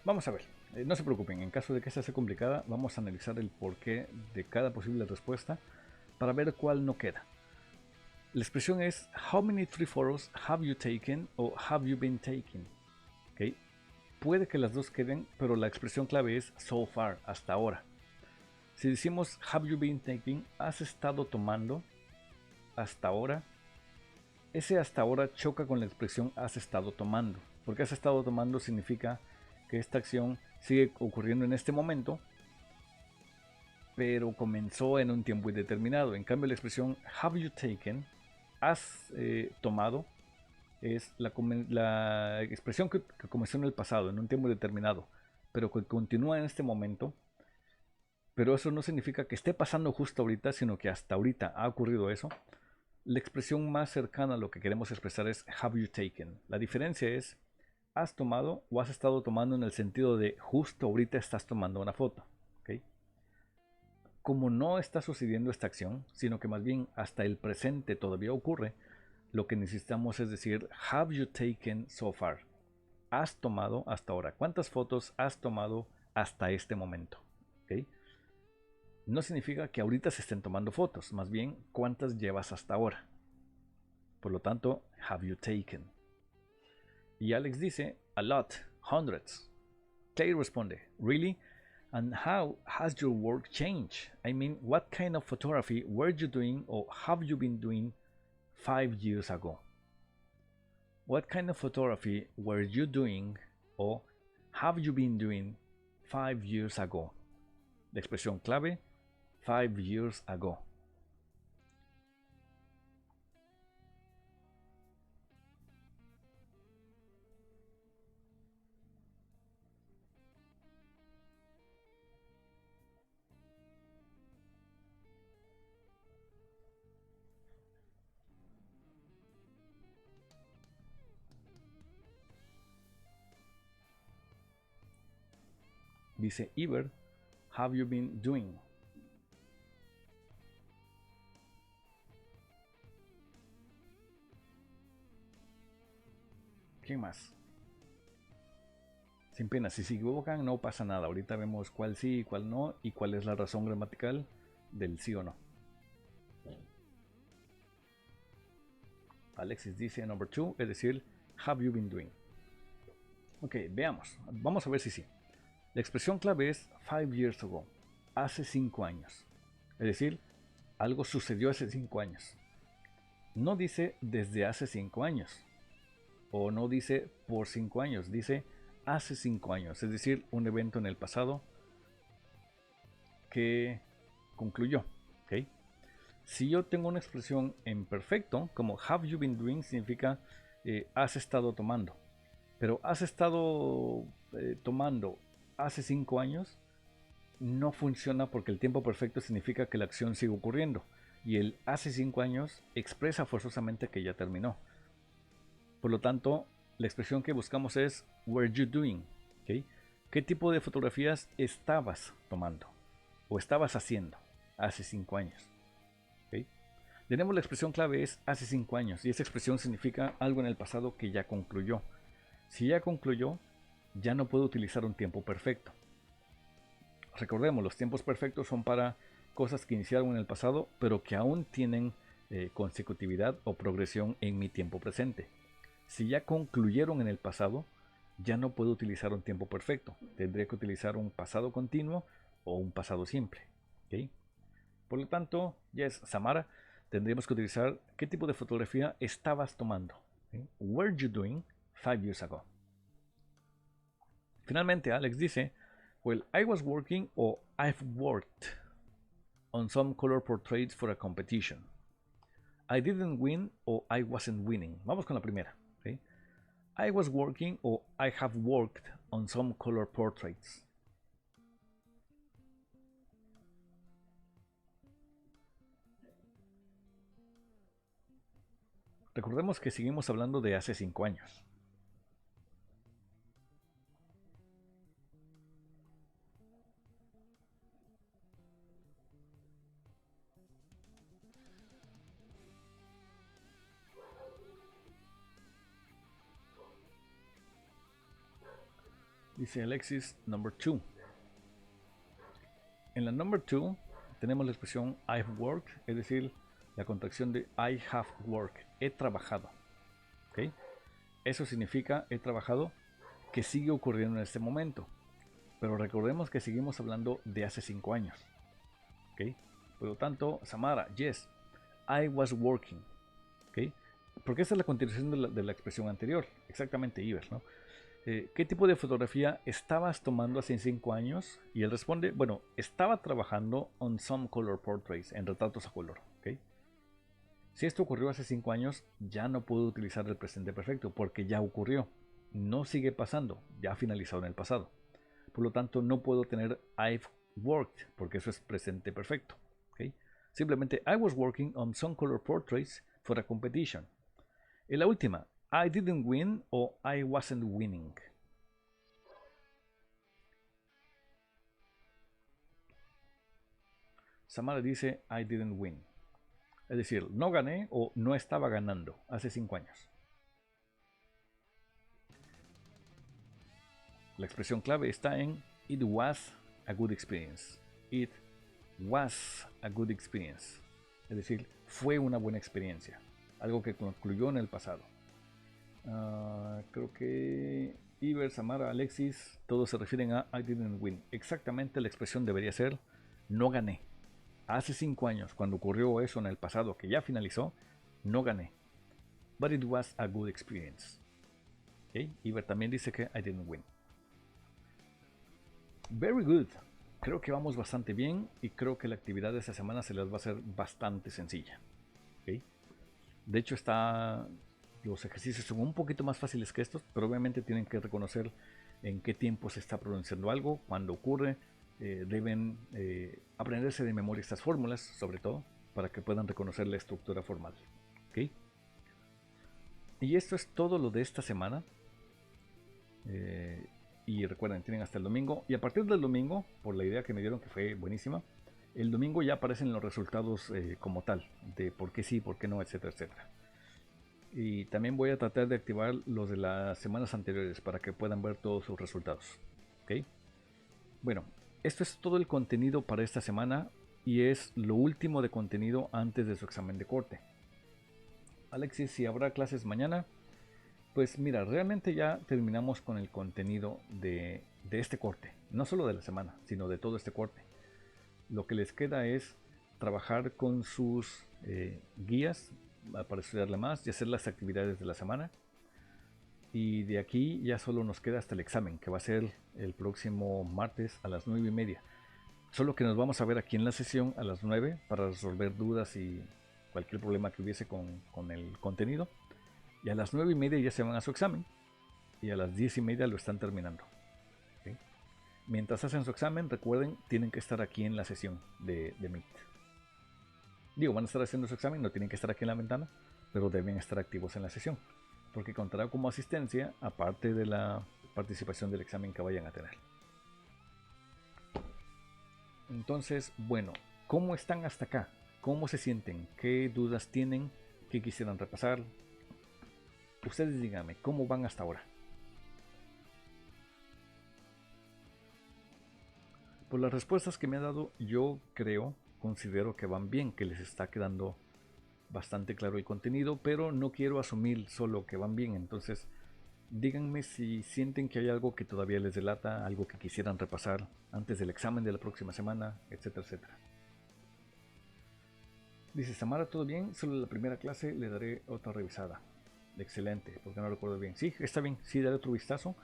vamos a ver. No se preocupen, en caso de que esta sea complicada, vamos a analizar el porqué de cada posible respuesta para ver cuál no queda. La expresión es How many tree photos have you taken o have you been taking? ¿Okay? Puede que las dos queden, pero la expresión clave es so far, hasta ahora. Si decimos have you been taking, has estado tomando hasta ahora, ese hasta ahora choca con la expresión has estado tomando, porque has estado tomando significa que esta acción sigue ocurriendo en este momento, pero comenzó en un tiempo indeterminado. En cambio, la expresión have you taken, has tomado, es la expresión que comenzó en el pasado, en un tiempo determinado, pero que continúa en este momento. Pero eso no significa que esté pasando justo ahorita, sino que hasta ahorita ha ocurrido eso. La expresión más cercana a lo que queremos expresar es have you taken. La diferencia es has tomado o has estado tomando en el sentido de justo ahorita estás tomando una foto. ¿Okay? Como no está sucediendo esta acción, sino que más bien hasta el presente todavía ocurre, lo que necesitamos es decir have you taken so far. Has tomado hasta ahora. ¿Cuántas fotos has tomado hasta este momento? ¿Okay? No significa que ahorita se estén tomando fotos, más bien cuántas llevas hasta ahora. Por lo tanto, have you taken. Y Alex dice, a lot, hundreds. Clay responde, really? And how has your work changed? I mean, what kind of photography were you doing or have you been doing 5 years ago? What kind of photography were you doing o have you been doing 5 years ago? La expresión clave 5 years ago. Dice Iber, have you been doing? ¿Quién más? Sin pena, si se equivocan no pasa nada. Ahorita vemos cuál sí y cuál no y cuál es la razón gramatical del sí o no. Alexis dice number 2, es decir, have you been doing? Ok, veamos. Vamos a ver si sí. La expresión clave es 5 years ago, hace 5 años. Es decir, algo sucedió hace 5 años. No dice desde hace 5 años. O no dice por 5 años, dice hace 5 años. Es decir, un evento en el pasado que concluyó. ¿Okay? Si yo tengo una expresión en perfecto, como have you been doing, significa has estado tomando. Pero has estado tomando hace 5 años, no funciona porque el tiempo perfecto significa que la acción sigue ocurriendo. Y el hace 5 años expresa forzosamente que ya terminó. Por lo tanto, la expresión que buscamos es were you doing? ¿Okay? ¿Qué tipo de fotografías estabas tomando? O estabas haciendo hace 5 años. ¿Okay? Tenemos la expresión clave es hace 5 años. Y esa expresión significa algo en el pasado que ya concluyó. Si ya concluyó, ya no puedo utilizar un tiempo perfecto. Recordemos, los tiempos perfectos son para cosas que iniciaron en el pasado, pero que aún tienen consecutividad o progresión en mi tiempo presente. Si ya concluyeron en el pasado, ya no puedo utilizar un tiempo perfecto. Tendré que utilizar un pasado continuo o un pasado simple. ¿Okay? Por lo tanto, yes, Samara, tendríamos que utilizar qué tipo de fotografía estabas tomando. ¿Okay? Were you doing 5 years ago? Finalmente, Alex dice, well, I was working or I've worked on some color portraits for a competition. I didn't win or I wasn't winning. Vamos con la primera. ¿Okay? I was working or I have worked on some color portraits. Recordemos que seguimos hablando de hace 5 años. Dice Alexis, number 2. En la number 2 tenemos la expresión I've worked, es decir, la contracción de I have worked, he trabajado. ¿Okay? Eso significa he trabajado que sigue ocurriendo en este momento. Pero recordemos que seguimos hablando de hace 5 años. ¿Okay? Por lo tanto, Samara, yes, I was working. ¿Okay? Porque esa es la continuación de la expresión anterior. Exactamente, Iber, ¿no? ¿Qué tipo de fotografía estabas tomando hace 5 años? Y él responde, bueno, estaba trabajando on some color portraits, en retratos a color. ¿Okay? Si esto ocurrió hace 5 años, ya no puedo utilizar el presente perfecto porque ya ocurrió. No sigue pasando, ya ha finalizado en el pasado. Por lo tanto, no puedo tener I've worked porque eso es presente perfecto. ¿Okay? Simplemente I was working on some color portraits for a competition. Y la última, I didn't win o I wasn't winning. Samara dice I didn't win. Es decir, no gané o no estaba ganando hace 5 años. La expresión clave está en it was a good experience. It was a good experience. Es decir, fue una buena experiencia. Algo que concluyó en el pasado. Creo que Iber, Samara, Alexis, todos se refieren a I didn't win. Exactamente la expresión debería ser no gané. Hace 5 años, cuando ocurrió eso en el pasado que ya finalizó, no gané. But it was a good experience. ¿Okay? Iber también dice que I didn't win. Very good. Creo que vamos bastante bien y creo que la actividad de esta semana se les va a hacer bastante sencilla. ¿Okay? De hecho, los ejercicios son un poquito más fáciles que estos, pero obviamente tienen que reconocer en qué tiempo se está pronunciando algo, cuándo ocurre. Deben aprenderse de memoria estas fórmulas, sobre todo, para que puedan reconocer la estructura formal. ¿Okay? Y esto es todo lo de esta semana. Y recuerden, tienen hasta el domingo. Y a partir del domingo, por la idea que me dieron que fue buenísima, el domingo ya aparecen los resultados como tal, de por qué sí, por qué no, etcétera, etcétera. Y también voy a tratar de activar los de las semanas anteriores para que puedan ver todos sus resultados. ¿Okay? Bueno, esto es todo el contenido para esta semana y es lo último de contenido antes de su examen de corte. Alexis, si habrá clases mañana, pues mira, realmente ya terminamos con el contenido de este corte, no solo de la semana, sino de todo este corte. Lo que les queda es trabajar con sus guías para estudiarle más y hacer las actividades de la semana. Y de aquí ya solo nos queda hasta el examen, que va a ser el próximo martes a las 9:30. Solo que nos vamos a ver aquí en la sesión a las 9 para resolver dudas y cualquier problema que hubiese con el contenido. Y a las 9:30 ya se van a su examen. Y a las 10:30 lo están terminando. ¿Okay? Mientras hacen su examen, recuerden, tienen que estar aquí en la sesión de Meet. Digo, van a estar haciendo su examen, no tienen que estar aquí en la ventana, pero deben estar activos en la sesión, porque contará como asistencia, aparte de la participación del examen que vayan a tener. Entonces, bueno, ¿cómo están hasta acá? ¿Cómo se sienten? ¿Qué dudas tienen? ¿Qué quisieran repasar? Ustedes díganme, ¿cómo van hasta ahora? Por las respuestas que me ha dado, yo considero que van bien, que les está quedando bastante claro el contenido, pero no quiero asumir solo que van bien. Entonces, díganme si sienten que hay algo que todavía les delata, algo que quisieran repasar antes del examen de la próxima semana, etcétera, etcétera. Dice Samara, ¿todo bien? Solo la primera clase le daré otra revisada. Excelente, porque no recuerdo bien. Sí, está bien, sí, daré otro vistazo.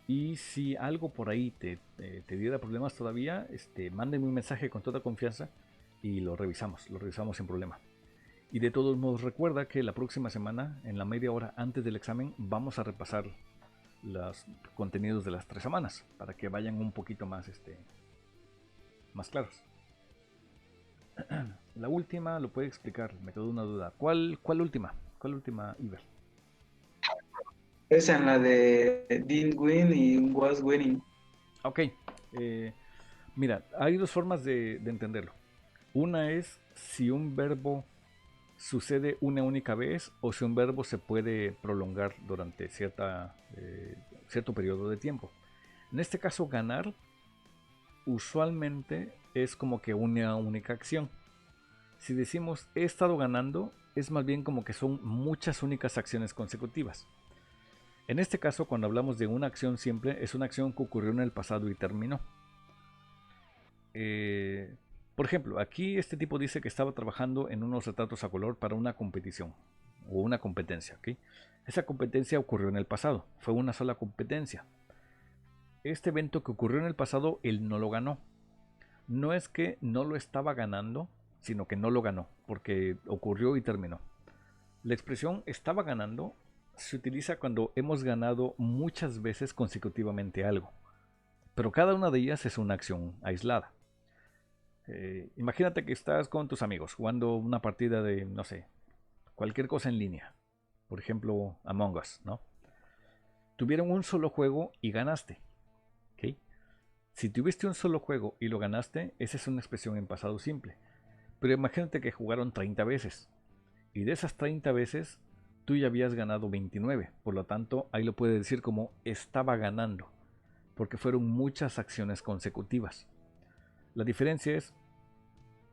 Y si algo por ahí te diera problemas todavía, mándenme un mensaje con toda confianza y lo revisamos sin problema. Y de todos modos recuerda que la próxima semana, en la media hora antes del examen, vamos a repasar los contenidos de las 3 semanas para que vayan un poquito más, más claros. La última lo puede explicar, me quedó una duda. ¿Cuál última? ¿Cuál última, Iber? Esa en la de didn't win y was winning. Ok, mira, hay dos formas de entenderlo. Una es si un verbo sucede una única vez o si un verbo se puede prolongar durante cierto periodo de tiempo. En este caso, ganar usualmente es como que una única acción. Si decimos he estado ganando, es más bien como que son muchas únicas acciones consecutivas. En este caso, cuando hablamos de una acción simple, es una acción que ocurrió en el pasado y terminó. Por ejemplo, aquí este tipo dice que estaba trabajando en unos retratos a color para una competición o una competencia. ¿Okay? Esa competencia ocurrió en el pasado, fue una sola competencia. Este evento que ocurrió en el pasado, él no lo ganó. No es que no lo estaba ganando, sino que no lo ganó, porque ocurrió y terminó. La expresión estaba ganando se utiliza cuando hemos ganado muchas veces consecutivamente algo, pero cada una de ellas es una acción aislada. Imagínate que estás con tus amigos jugando una partida de, no sé, cualquier cosa en línea. Por ejemplo, Among Us, ¿no? Tuvieron un solo juego y ganaste. ¿Okay? Si tuviste un solo juego y lo ganaste, esa es una expresión en pasado simple. Pero imagínate que jugaron 30 veces. Y de esas 30 veces, tú ya habías ganado 29. Por lo tanto, ahí lo puedes decir como estaba ganando. Porque fueron muchas acciones consecutivas. La diferencia es,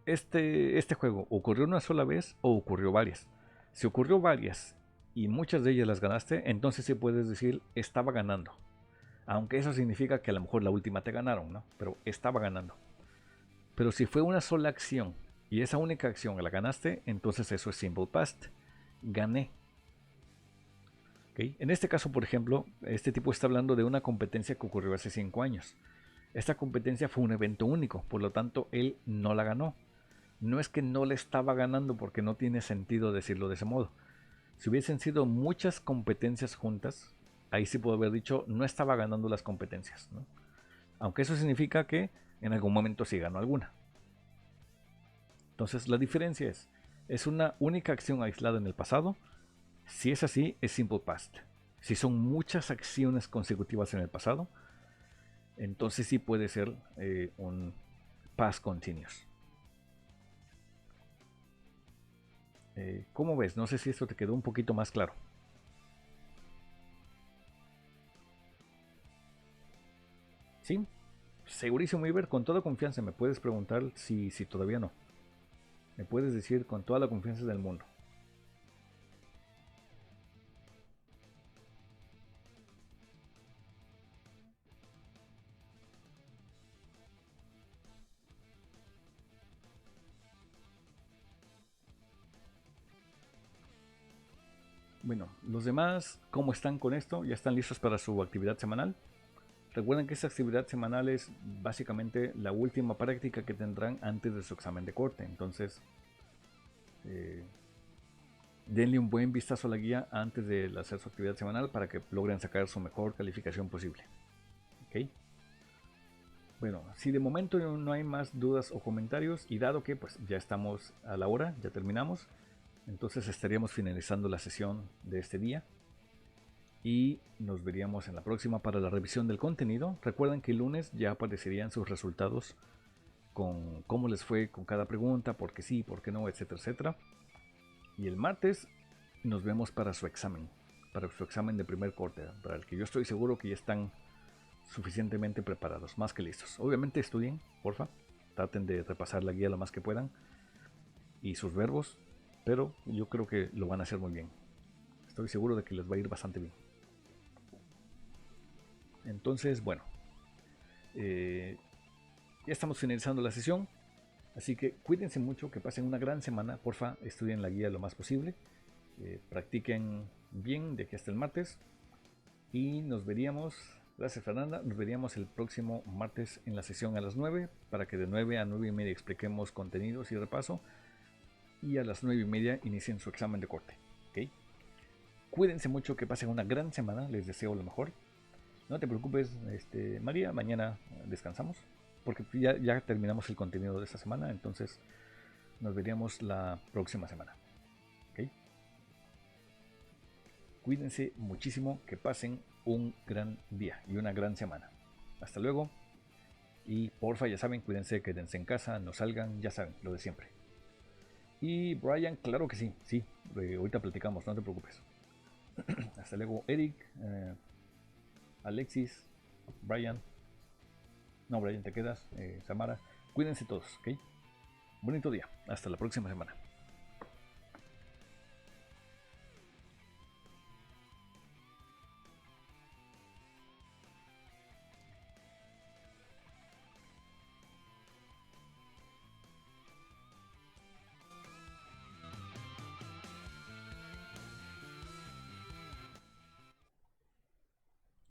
este juego ocurrió una sola vez o ocurrió varias. Si ocurrió varias y muchas de ellas las ganaste, entonces sí puedes decir estaba ganando. Aunque eso significa que a lo mejor la última te ganaron, ¿no? Pero estaba ganando. Pero si fue una sola acción y esa única acción la ganaste, entonces eso es simple past. Gané. ¿Ok? En este caso, por ejemplo, este tipo está hablando de una competencia que ocurrió hace 5 años. Esta competencia fue un evento único, por lo tanto, él no la ganó. No es que no le estaba ganando porque no tiene sentido decirlo de ese modo. Si hubiesen sido muchas competencias juntas, ahí sí puedo haber dicho no estaba ganando las competencias, ¿no? Aunque eso significa que en algún momento sí ganó alguna. Entonces la diferencia es una única acción aislada en el pasado. Si es así, es simple past. Si son muchas acciones consecutivas en el pasado, entonces sí puede ser un past continuous. ¿Cómo ves? No sé si esto te quedó un poquito más claro. ¿Sí? Segurísimo, Iber, con toda confianza me puedes preguntar si todavía no. Me puedes decir con toda la confianza del mundo. Bueno, los demás, ¿cómo están con esto? ¿Ya están listos para su actividad semanal? Recuerden que esta actividad semanal es básicamente la última práctica que tendrán antes de su examen de corte. Entonces, denle un buen vistazo a la guía antes de hacer su actividad semanal para que logren sacar su mejor calificación posible. ¿Ok? Bueno, si de momento no hay más dudas o comentarios y dado que pues ya estamos a la hora, ya terminamos, entonces estaríamos finalizando la sesión de este día y nos veríamos en la próxima para la revisión del contenido. Recuerden que el lunes ya aparecerían sus resultados con cómo les fue con cada pregunta, por qué sí, por qué no, etcétera, etcétera. Y el martes nos vemos para su examen de primer corte, para el que yo estoy seguro que ya están suficientemente preparados, más que listos. Obviamente estudien, porfa, traten de repasar la guía lo más que puedan y sus verbos, pero yo creo que lo van a hacer muy bien. Estoy seguro de que les va a ir bastante bien. Entonces, bueno, ya estamos finalizando la sesión, así que cuídense mucho, que pasen una gran semana, porfa, estudien la guía lo más posible, practiquen bien de aquí hasta el martes y nos veríamos, gracias Fernanda, nos veríamos el próximo martes en la sesión a las 9 para que de 9 a 9 y media expliquemos contenidos y repaso y a las 9 y media inicien su examen de corte. ¿Okay? Cuídense mucho, que pasen una gran semana, les deseo lo mejor. No te preocupes, María, mañana descansamos porque ya terminamos el contenido de esta semana, entonces nos veríamos la próxima semana. ¿Okay? Cuídense muchísimo, que pasen un gran día y una gran semana. Hasta luego y porfa, ya saben, cuídense, quédense en casa, no salgan, ya saben, lo de siempre. Y Brian, claro que sí, ahorita platicamos, no te preocupes. Hasta luego, Eric, Alexis, Brian. No, Brian, te quedas, Samara. Cuídense todos, ¿ok? Bonito día. Hasta la próxima semana.